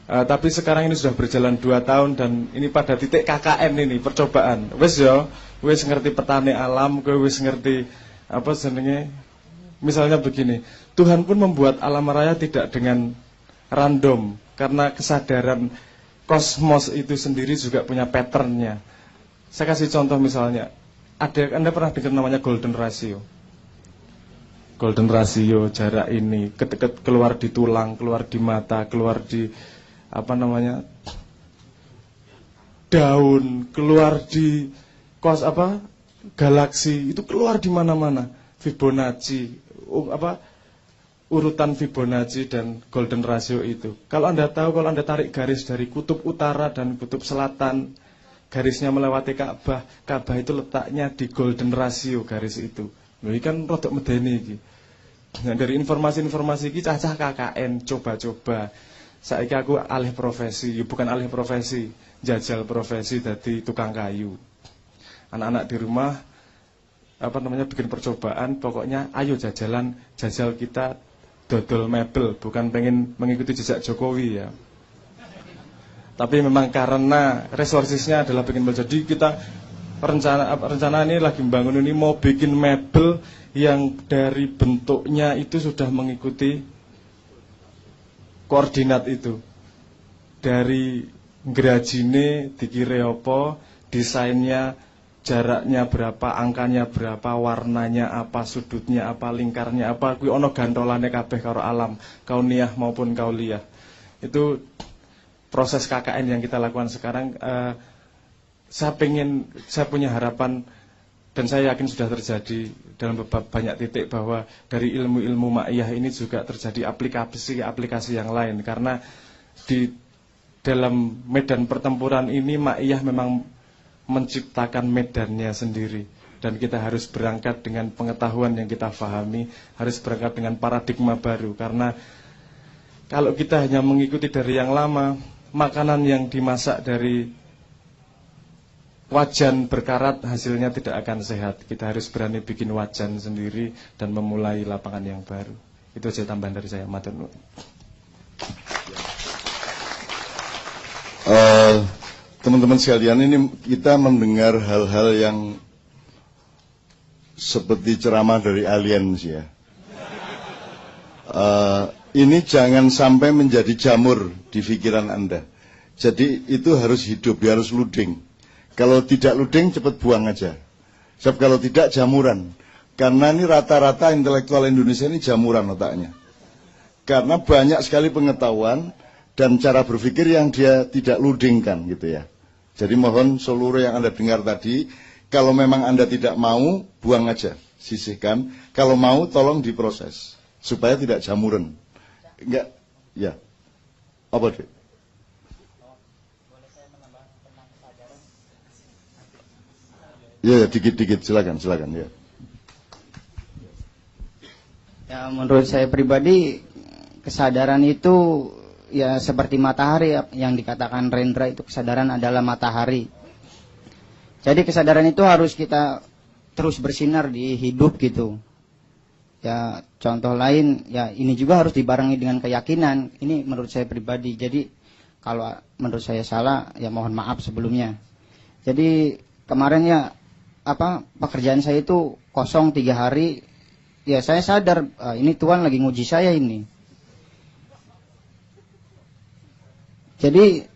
Tapi sekarang ini sudah berjalan 2 tahun dan ini pada titik KKN ini percobaan. Wis yo, wis ngerti petani alam, gue wis ngerti apa jenenge. Misalnya begini, Tuhan pun membuat alam raya tidak dengan random karena kesadaran kosmos itu sendiri juga punya patternnya. Saya kasih contoh misalnya, Anda pernah dengar namanya golden ratio? Golden ratio, jarak ini keluar di tulang, keluar di mata, keluar di apa namanya, daun, keluar di galaksi, itu keluar di mana-mana. Fibonacci, urutan Fibonacci dan golden ratio itu. Kalau Anda tahu, kalau Anda tarik garis dari kutub utara dan kutub selatan, garisnya melewati Ka'bah. Ka'bah itu letaknya di golden ratio garis itu. Ini kan rodok medeni iki. Nah, dari informasi-informasi iki cacah KKN, coba-coba. Saiki aku alih profesi, bukan alih profesi, jajal profesi dadi tukang kayu. Anak-anak di rumah bikin percobaan, pokoknya ayo jajal kita dodol mebel, bukan pengen mengikuti jejak Jokowi ya. Tapi memang karena resourcesnya adalah bikin mebel. Jadi kita rencana ini lagi membangun ini mau bikin mebel yang dari bentuknya itu sudah mengikuti koordinat itu. Dari gerajine dikira apa, desainnya, jaraknya berapa, angkanya berapa, warnanya apa, sudutnya apa, lingkarnya apa, kuwi ana gantolane kabeh karo alam, kauniyah maupun kauliyah. Itu proses KKN yang kita lakukan sekarang. Saya punya harapan dan saya yakin sudah terjadi dalam banyak titik bahwa dari ilmu-ilmu ma'iyah ini juga terjadi aplikasi yang lain, karena di dalam medan pertempuran ini ma'iyah memang menciptakan medannya sendiri dan kita harus berangkat dengan pengetahuan yang kita pahami, harus berangkat dengan paradigma baru, karena kalau kita hanya mengikuti dari yang lama, makanan yang dimasak dari wajan berkarat hasilnya tidak akan sehat. Kita harus berani bikin wajan sendiri dan memulai lapangan yang baru. Itu aja tambahan dari saya. Matur nuwun. Teman-teman sekalian, ini kita mendengar hal-hal yang seperti ceramah dari alien sih ya. Ini jangan sampai menjadi jamur di pikiran Anda. Jadi itu harus hidup, harus luding. Kalau tidak luding, cepat buang aja. Sebab kalau tidak, jamuran. Karena ini rata-rata intelektual Indonesia ini jamuran otaknya. Karena banyak sekali pengetahuan dan cara berpikir yang dia tidak ludingkan gitu ya. Jadi mohon seluruh yang Anda dengar tadi, kalau memang Anda tidak mau, buang aja, sisihkan. Kalau mau, tolong diproses supaya tidak jamuran. Enggak, ya. Apa deh? Ya, dikit-dikit, silakan ya. Ya, menurut saya pribadi, kesadaran itu ya seperti matahari yang dikatakan Rendra, itu kesadaran adalah matahari. Jadi kesadaran itu harus kita terus bersinar di hidup gitu. Ya, contoh lain, ya ini juga harus dibarengi dengan keyakinan. Ini menurut saya pribadi. Jadi kalau menurut saya salah, ya mohon maaf sebelumnya. Jadi kemarin ya pekerjaan saya itu kosong 3 hari. Ya saya sadar ini Tuhan lagi nguji saya ini. Jadi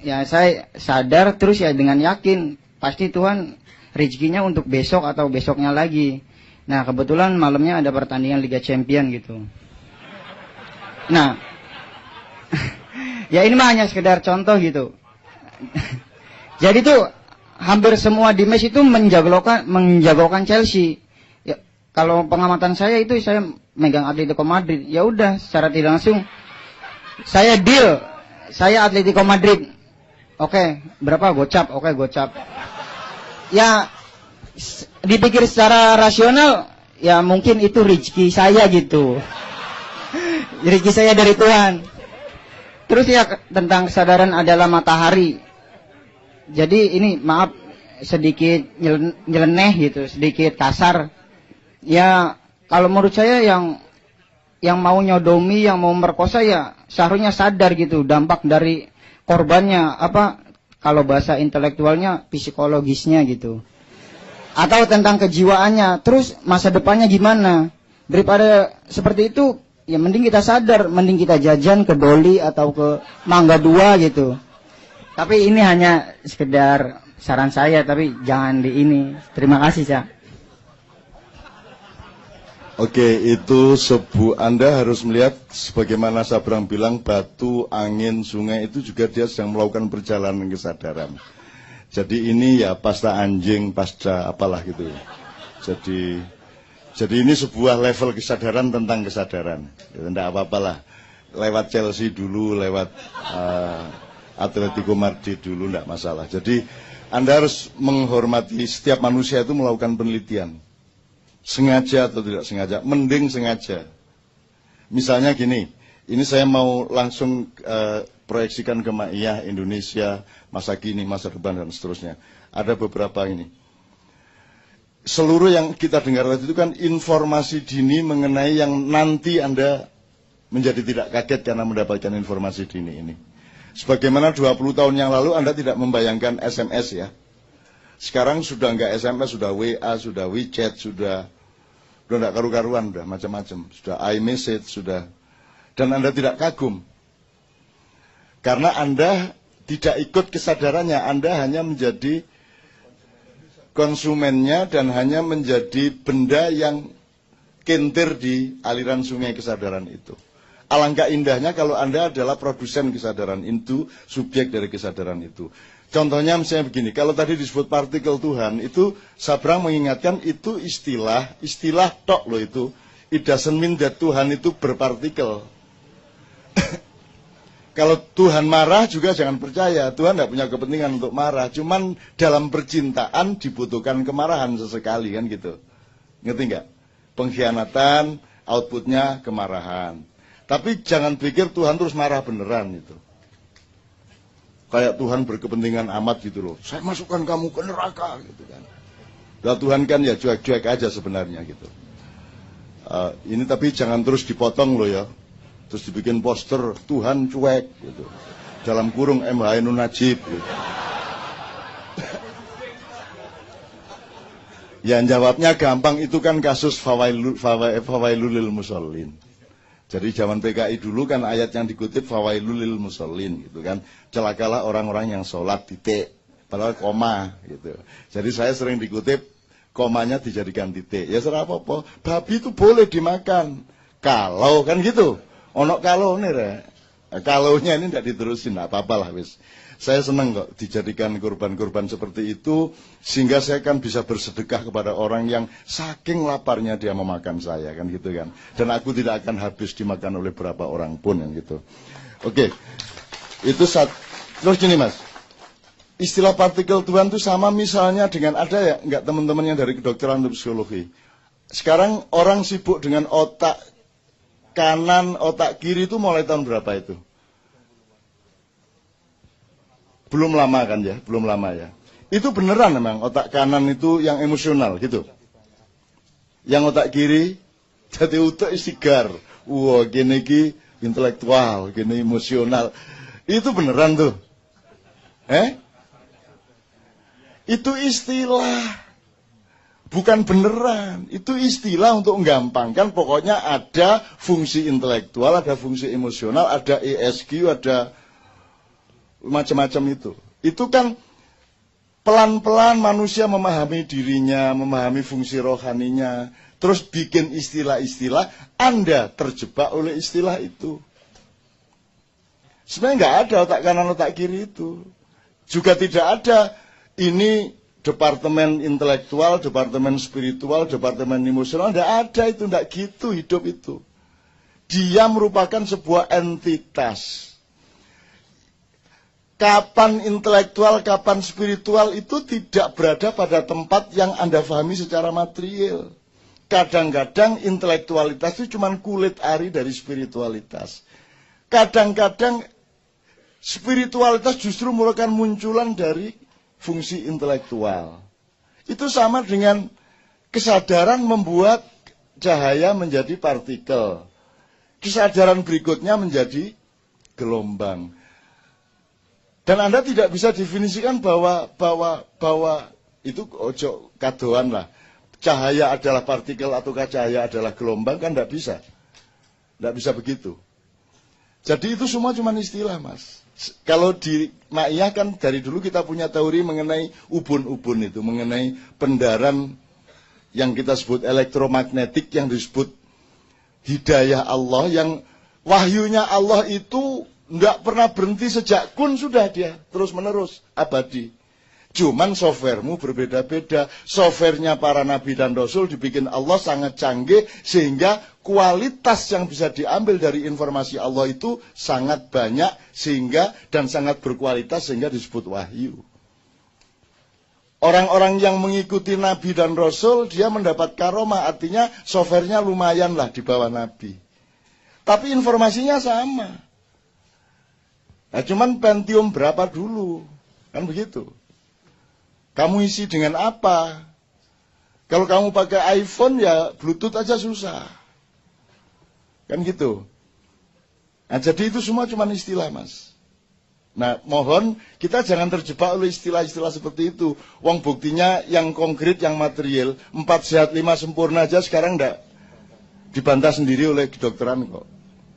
ya saya sadar terus ya dengan yakin pasti Tuhan rezekinya untuk besok atau besoknya lagi. Nah kebetulan malamnya ada pertandingan Liga Champion gitu. Nah ya ini mah hanya sekedar contoh gitu. Jadi tuh hampir semua di match itu menjagokan Chelsea. Ya, kalau pengamatan saya itu saya megang Atletico Madrid. Ya udah secara tidak langsung saya deal. Saya Atletico Madrid. Oke, berapa gocap? Oke, gocap. ya dipikir secara rasional, ya mungkin itu rezeki saya gitu. Rezeki saya dari Tuhan. Terus ya tentang kesadaran adalah matahari. Jadi ini maaf sedikit nyeleneh gitu, sedikit kasar. Ya kalau menurut saya yang mau nyodomi, yang mau merkosa ya seharusnya sadar gitu dampak dari korbannya, apa kalau bahasa intelektualnya psikologisnya gitu. Atau tentang kejiwaannya, terus masa depannya gimana. Daripada seperti itu, ya mending kita sadar, mending kita jajan ke Doli atau ke Mangga 2 gitu. Tapi ini hanya sekedar saran saya, tapi jangan di ini. Terima kasih, Cak. Oke, itu Anda harus melihat sebagaimana Sabrang bilang, batu, angin, sungai itu juga dia sedang melakukan perjalanan kesadaran. Jadi ini ya pasta anjing, pasta apalah gitu. Jadi ini sebuah level kesadaran tentang kesadaran. Ya, tidak apa-apalah. Lewat Chelsea dulu, lewat Atletico Madrid dulu, tidak masalah. Jadi Anda harus menghormati setiap manusia itu melakukan penelitian. Sengaja atau tidak sengaja, mending sengaja. Misalnya gini, ini saya mau langsung proyeksikan ke Ma'iyah, Indonesia, masa kini, masa depan, dan seterusnya. Ada beberapa ini. Seluruh yang kita dengar tadi itu kan informasi dini mengenai yang nanti Anda menjadi tidak kaget karena mendapatkan informasi dini ini. Sebagaimana 20 tahun yang lalu Anda tidak membayangkan SMS ya. Sekarang sudah enggak SMS, sudah WA, sudah WeChat, sudah enggak karu-karuan, sudah macam-macam. Sudah iMessage, sudah. Dan Anda tidak kagum. Karena Anda tidak ikut kesadarannya, Anda hanya menjadi konsumennya dan hanya menjadi benda yang kentir di aliran sungai kesadaran itu. Alangkah indahnya kalau Anda adalah produsen kesadaran itu, subjek dari kesadaran itu. Contohnya misalnya begini, kalau tadi disebut partikel Tuhan, itu Sabrang mengingatkan itu istilah tok loh itu. It doesn't mean that Tuhan itu berpartikel. Kalau Tuhan marah juga jangan percaya, Tuhan tidak punya kepentingan untuk marah. Cuman dalam percintaan dibutuhkan kemarahan sesekali kan gitu. Ngerti nggak? Pengkhianatan, outputnya kemarahan. Tapi jangan pikir Tuhan terus marah beneran itu. Kayak Tuhan berkepentingan amat gitu loh. Saya masukkan kamu ke neraka gitu kan. Dan Tuhan kan ya cuek-cuek aja sebenarnya gitu. Ini tapi jangan terus dipotong loh ya. Terus dibikin poster Tuhan cuek gitu. Dalam kurung MH Ainun Najib gitu. Ya jawabnya gampang, itu kan kasus fawailul musallin. Jadi zaman PKI dulu kan ayat yang dikutip fawailul musallin gitu kan. Celakalah orang-orang yang sholat titik, padahal koma gitu. Jadi saya sering dikutip komanya dijadikan titik. Ya serah apa-apa, babi itu boleh dimakan. Kalau kan gitu. Ono kalau nih re, kalaunya ini tidak diterusin, apa-apalah wis. Saya senang kok dijadikan kurban-kurban seperti itu, sehingga saya kan bisa bersedekah kepada orang yang saking laparnya dia memakan saya kan gitu kan. Dan aku tidak akan habis dimakan oleh berapa orang pun yang gitu. Oke, itu terus gini mas, istilah partikel Tuhan itu sama misalnya dengan ada ya nggak teman-teman yang dari kedokteran atau psikologi. Sekarang orang sibuk dengan otak kanan, otak kiri itu mulai tahun berapa itu? Belum lama kan ya, belum lama ya. Itu beneran memang otak kanan itu yang emosional gitu. Yang otak kiri jadi otak sigar. Wah, gini ki intelektual, gini emosional. Itu beneran tuh. Itu istilah. Bukan beneran, itu istilah untuk menggampangkan. Pokoknya ada fungsi intelektual, ada fungsi emosional, ada ESQ, ada macam-macam itu. Itu kan pelan-pelan manusia memahami dirinya, memahami fungsi rohaninya, terus bikin istilah-istilah, Anda terjebak oleh istilah itu. Sebenarnya nggak ada otak kanan, otak kiri itu. Juga tidak ada ini departemen intelektual, departemen spiritual, departemen emosional, tidak ada itu, tidak gitu hidup itu. Dia merupakan sebuah entitas. kapan intelektual, kapan spiritual itu tidak berada pada tempat yang Anda pahami secara material. Kadang-kadang intelektualitas itu cuma kulit ari dari spiritualitas. Kadang-kadang spiritualitas justru merupakan munculan dari fungsi intelektual. Itu sama dengan kesadaran membuat cahaya menjadi partikel. Kesadaran berikutnya menjadi gelombang. Dan Anda tidak bisa definisikan bahwa itu ojo kadoan lah. Cahaya adalah partikel ataukah cahaya adalah gelombang, kan tidak bisa. Tidak bisa begitu. Jadi itu semua cuma istilah, Mas. Kalau di Ma'iyah kan dari dulu kita punya teori mengenai ubun-ubun itu, mengenai pendaran yang kita sebut elektromagnetik, yang disebut hidayah Allah, yang wahyunya Allah itu nggak pernah berhenti sejak kun sudah dia terus menerus abadi. Cuman softwaremu berbeda-beda. Softwarenya para nabi dan rasul dibikin Allah sangat canggih sehingga kualitas yang bisa diambil dari informasi Allah itu sangat banyak sehingga dan sangat berkualitas sehingga disebut wahyu. Orang-orang yang mengikuti nabi dan rasul dia mendapat karomah, artinya softwarenya lumayan lah di bawah nabi. Tapi informasinya sama. Nah, cuman Pentium berapa dulu? Kan begitu. Kamu isi dengan apa? Kalau kamu pakai iPhone ya Bluetooth aja susah. Kan gitu. Nah, jadi itu semua cuma istilah, Mas. Nah, mohon kita jangan terjebak oleh istilah-istilah seperti itu. Wong buktinya yang konkret, yang material, 4 sehat 5 sempurna aja sekarang enggak dibantah sendiri oleh kedokteran kok.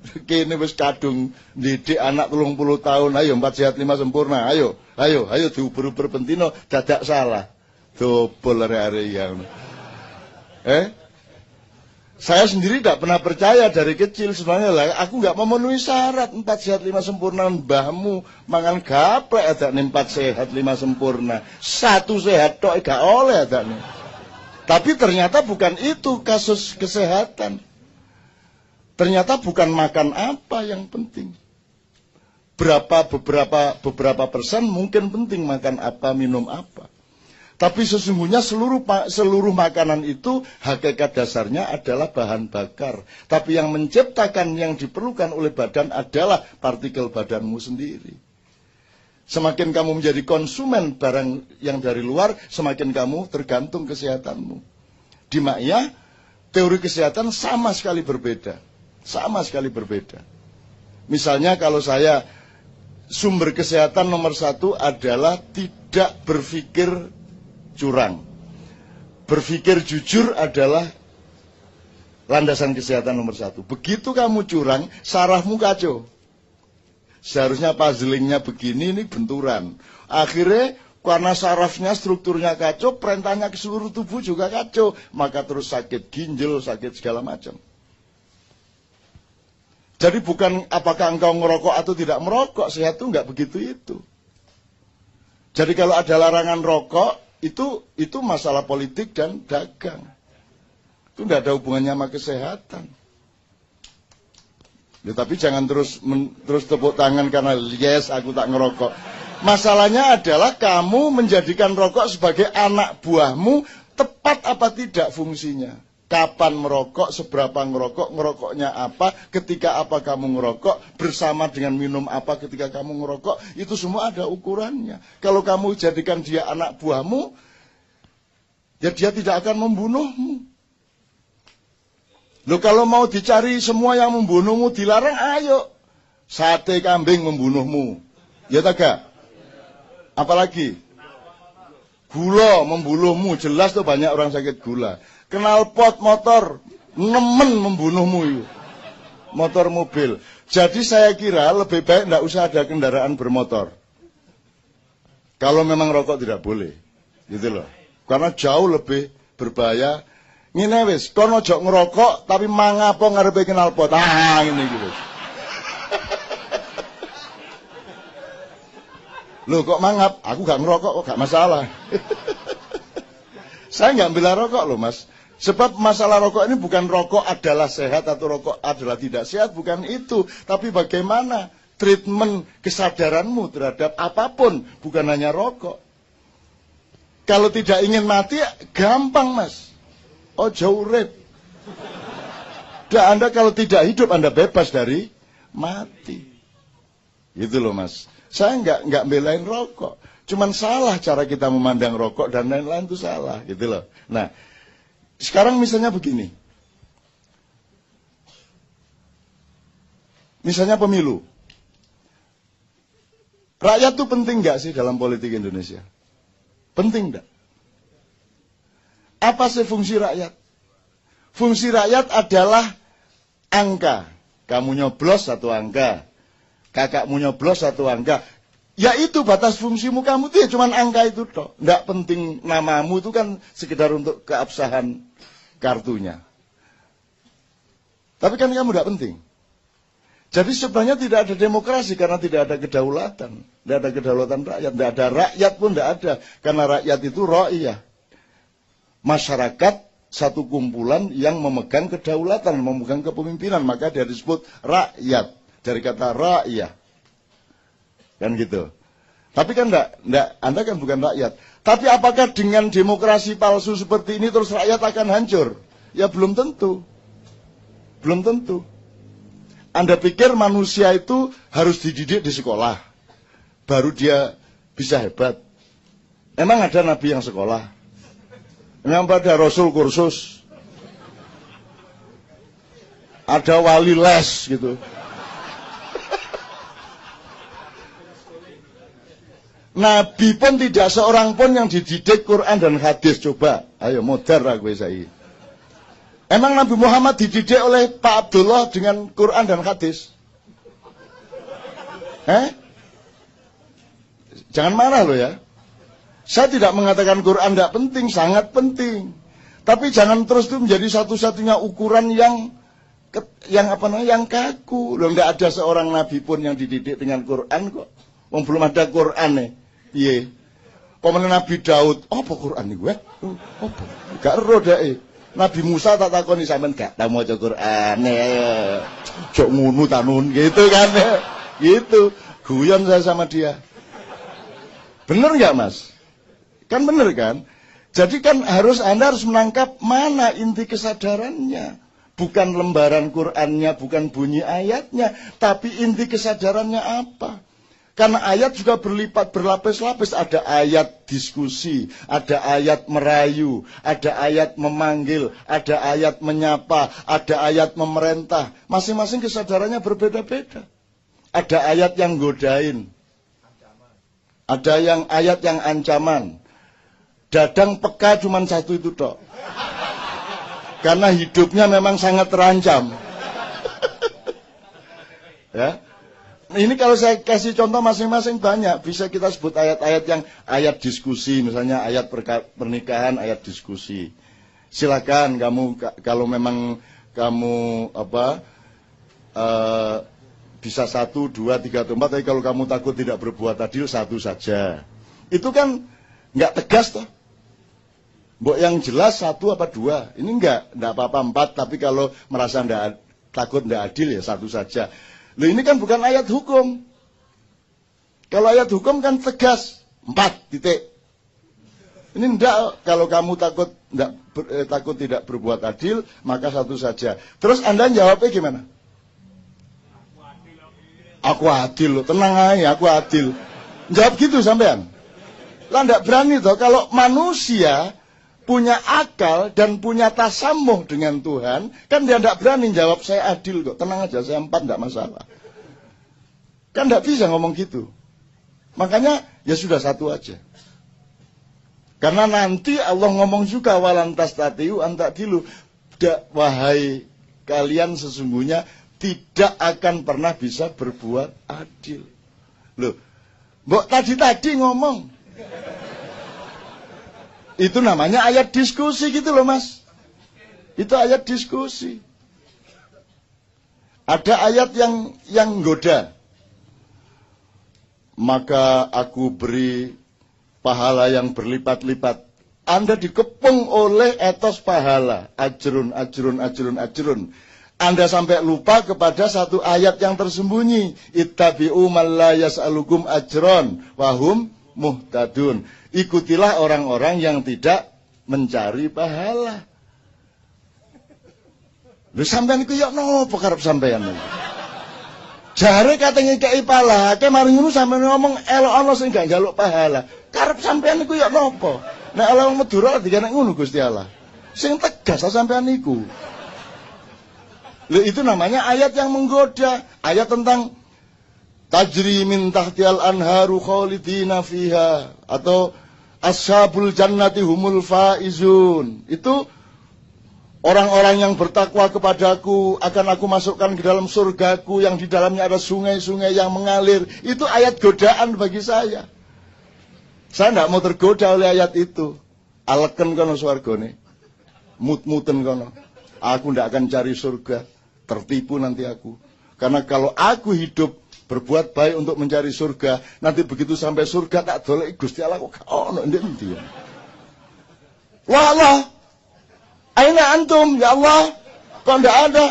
Kini wis kadung didik anak 30 tahun, ayo 4 sehat 5 sempurna, ayo diuber-uber pentino, dadak salah. Dobol are-are yang. Saya sendiri tidak pernah percaya dari kecil sebenarnya lah, aku nggak memenuhi syarat 4 sehat 5 sempurna. Mbahmu mangan gaplek ada 4 sehat 5 sempurna. 1 sehat tok gak oleh ada nih. Tapi ternyata bukan itu kasus kesehatan. Ternyata bukan makan apa yang penting. Beberapa persen mungkin penting makan apa, minum apa. Tapi sesungguhnya seluruh makanan itu hakikat dasarnya adalah bahan bakar. Tapi yang menciptakan yang diperlukan oleh badan adalah partikel badanmu sendiri. Semakin kamu menjadi konsumen barang yang dari luar, semakin kamu tergantung kesehatanmu. Di Ma'iyah, teori kesehatan sama sekali berbeda. Sama sekali berbeda. Misalnya kalau saya, sumber kesehatan nomor 1 adalah tidak berpikir curang. Berpikir jujur adalah landasan kesehatan nomor 1. Begitu kamu curang, sarafmu kacau. Seharusnya puzzlingnya begini, ini benturan. Akhirnya karena sarafnya, strukturnya kacau, perintahnya ke seluruh tubuh juga kacau. Maka terus sakit ginjal, sakit segala macam. Jadi bukan apakah engkau merokok atau tidak merokok, sehat itu enggak begitu itu. Jadi kalau ada larangan rokok, itu masalah politik dan dagang. Itu enggak ada hubungannya sama kesehatan. Ya, tapi jangan terus tepuk tangan karena yes aku tak ngerokok. Masalahnya adalah kamu menjadikan rokok sebagai anak buahmu, tepat apa tidak fungsinya. Kapan merokok, seberapa ngerokok, ngerokoknya apa, ketika apa kamu ngerokok, bersama dengan minum apa ketika kamu ngerokok, itu semua ada ukurannya. Kalau kamu jadikan dia anak buahmu, ya dia tidak akan membunuhmu. Loh kalau mau dicari semua yang membunuhmu dilarang, ayo. Sate kambing membunuhmu. Ya tak gak? Apalagi? Gula membunuhmu, jelas tuh banyak orang sakit gula. Knalpot motor, nemen membunuhmu itu. Motor mobil. Jadi saya kira lebih baik tidak usah ada kendaraan bermotor. Kalau memang rokok tidak boleh. Gitu loh. Karena jauh lebih berbahaya. Ngene wis, kono ojo ngerokok tapi mangapo ngarepe knalpot. Ah, ngene iki wis. Loh kok mangap? Aku gak ngerokok kok gak masalah. Saya nggak bela rokok loh, Mas. Sebab masalah rokok ini bukan rokok adalah sehat atau rokok adalah tidak sehat, bukan itu. Tapi bagaimana treatment kesadaranmu terhadap apapun, bukan hanya rokok. Kalau tidak ingin mati, gampang mas. Ojo urip. Dan Anda kalau tidak hidup, Anda bebas dari mati. Gitu loh mas. Saya nggak belain rokok. Cuman salah cara kita memandang rokok dan lain-lain itu salah. Gitu loh. Nah, sekarang misalnya begini. Misalnya pemilu. Rakyat itu penting nggak sih dalam politik Indonesia? Penting nggak? Apa sih fungsi rakyat? Fungsi rakyat adalah angka. Kamu nyoblos 1 angka. Kakakmu nyoblos 1 angka. Ya itu batas fungsimu, kamu tuh ya cuman angka itu toh. Nggak penting namamu itu kan sekedar untuk keabsahan kartunya. Tapi kan kamu nggak penting. Jadi sebenarnya tidak ada demokrasi karena tidak ada kedaulatan. Tidak ada kedaulatan rakyat. Tidak ada rakyat pun tidak ada. Karena rakyat itu ra'iyah. Masyarakat satu kumpulan yang memegang kedaulatan, memegang kepemimpinan. Maka dia disebut rakyat. Dari kata ra'iyah. Kan gitu. Tapi kan enggak, Anda kan bukan rakyat. Tapi apakah dengan demokrasi palsu seperti ini terus rakyat akan hancur? Ya belum tentu. Belum tentu. Anda pikir manusia itu harus dididik di sekolah, baru dia bisa hebat? Emang ada nabi yang sekolah? Emang ada rasul kursus? Ada wali les gitu? Nabi pun tidak seorang pun yang dididik Quran dan hadis. Coba, ayo modar lah gue saya. Emang Nabi Muhammad dididik oleh Pak Abdullah dengan Quran dan hadis? Jangan marah loh ya. Saya tidak mengatakan Quran tidak penting, sangat penting. Tapi jangan terus itu menjadi satu-satunya ukuran yang kaku. Loh, tidak ada seorang Nabi pun yang dididik dengan Quran kok. Belum ada Quran nih. Iya. Pemenang Nabi Daud, apa Quran nih gue? Apa? Gak ero deh. Nabi Musa tak takoni sampean gak tau maca Quran ya. Jok ngunu tanun gitu kan. Gitu. Guyon saya sama dia. Bener nggak Mas? Kan bener kan? Jadi kan Anda harus menangkap mana inti kesadarannya. Bukan lembaran Qurannya, bukan bunyi ayatnya, tapi inti kesadarannya apa? Karena ayat juga berlapis-lapis. Ada ayat diskusi, ada ayat merayu, ada ayat memanggil, ada ayat menyapa, ada ayat memerintah. Masing-masing kesadarannya berbeda-beda. Ada ayat yang godain, ada yang ayat yang ancaman. Dadang peka cuma satu itu tok. Karena hidupnya memang sangat terancam. Ya. Ini kalau saya kasih contoh masing-masing banyak. Bisa kita sebut ayat-ayat yang ayat diskusi. Misalnya ayat pernikahan, ayat diskusi. Silakan kamu, kalau memang kamu bisa 1, 2, 3, 4. Tapi kalau kamu takut tidak berbuat adil, 1 saja. Itu kan nggak tegas toh. Mbok yang jelas 1 apa 2. Ini enggak apa-apa 4. Tapi kalau merasa takut nggak adil ya 1 saja. Loh ini kan bukan ayat hukum. Kalau ayat hukum kan tegas 4 titik. Ini enggak, kalau kamu takut tidak berbuat adil, maka 1 saja. Terus Anda jawabnya gimana? Aku adil loh, tenang aja, aku adil. Jawab gitu sampean. Lah enggak berani toh, kalau manusia punya akal dan punya tasamuh dengan Tuhan, kan dia tidak berani jawab saya adil kok, tenang aja, saya 4 tidak masalah. Kan tidak bisa ngomong gitu. Makanya ya sudah 1 aja. Karena nanti Allah ngomong juga walantas tatiu antadilu, wahai kalian sesungguhnya tidak akan pernah bisa berbuat adil. Loh, mbok tadi ngomong. Itu namanya ayat diskusi gitu loh Mas. Itu ayat diskusi. Ada ayat yang goda. Maka aku beri pahala yang berlipat-lipat. Anda dikepung oleh etos pahala. Ajrun. Anda sampai lupa kepada satu ayat yang tersembunyi. Ittabi'u man la yas'alukum ajron wahum muhtadun. Ikutilah orang-orang yang tidak mencari pahala. Lho sampean iku yo nopo karep sampean iki? Jare katenge kei pahala, ke mari ngono sampean ngomong elok ana sing gak njaluk pahala. Karep sampean iku yo nopo? Nek ala wong Madura dikene ngono Gusti Allah. Sing tegas sampean niku. Lho itu namanya ayat yang menggoda, ayat tentang tajri min tahtiyal anharu khalidina fiha atau ashabul jannati humul faizun. Itu orang-orang yang bertakwa kepadaku akan aku masukkan ke dalam surgaku yang di dalamnya ada sungai-sungai yang mengalir. Itu ayat godaan bagi saya. Saya tidak mau tergoda oleh ayat itu. Aleken kono swargane. Mut-muten kono. Aku tidak akan cari surga. Tertipu nanti aku. Karena kalau aku hidup berbuat baik untuk mencari surga, nanti begitu sampai surga tak dolek Gusti Allah kok ono endi. Wah Allah, aina antum ya Allah, kok ndak ada.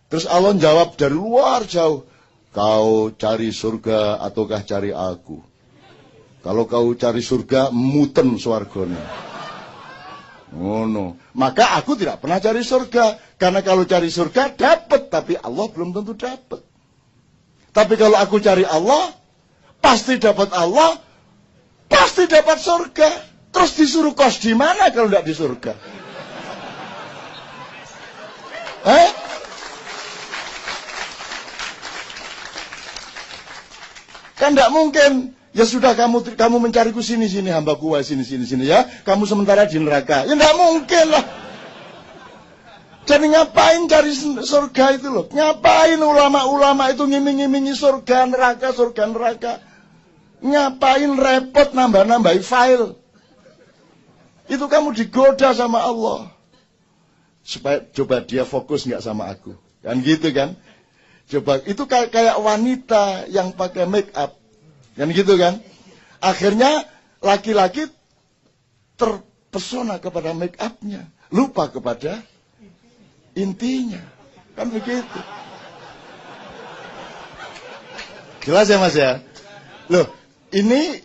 Terus Allah jawab dari luar jauh, kau cari surga ataukah cari aku? Kalau kau cari surga, muten swargane. Oh no. Maka aku tidak pernah cari surga. Karena kalau cari surga dapat, tapi Allah belum tentu dapat. Tapi kalau aku cari Allah, pasti dapat Allah, pasti dapat surga. Terus disuruh kos di mana kalau tidak di surga? Kan tidak mungkin. Ya sudah kamu mencariku sini hambaku sini ya. Kamu sementara di neraka. Ya tidak mungkin lah. Jadi ngapain cari surga itu loh? Ngapain ulama-ulama itu ngiming-ngimingi surga neraka. Ngapain repot nambah-nambahi file? Itu kamu digoda sama Allah. Supaya coba dia fokus nggak sama aku. Kan gitu kan? Coba itu kayak wanita yang pakai make up. Kan gitu kan? Akhirnya laki-laki terpesona kepada make up-nya, lupa kepada intinya. Kan begitu. Jelas ya Mas ya? Loh, ini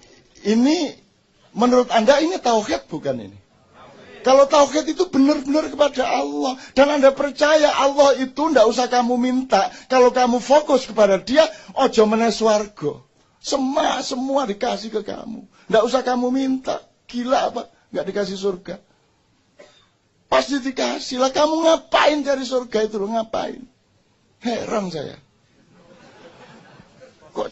menurut Anda ini tauhid bukan ini? Kalau tauhid itu benar-benar kepada Allah. Dan Anda percaya Allah itu ndak usah kamu minta. Kalau kamu fokus kepada dia, ojo meneh swarga. Semua dikasih ke kamu. Nggak usah kamu minta. Gila apa? Nggak dikasih surga. Pasti dikasih lah. Kamu ngapain cari surga itu? Ngapain? Heran saya. Kok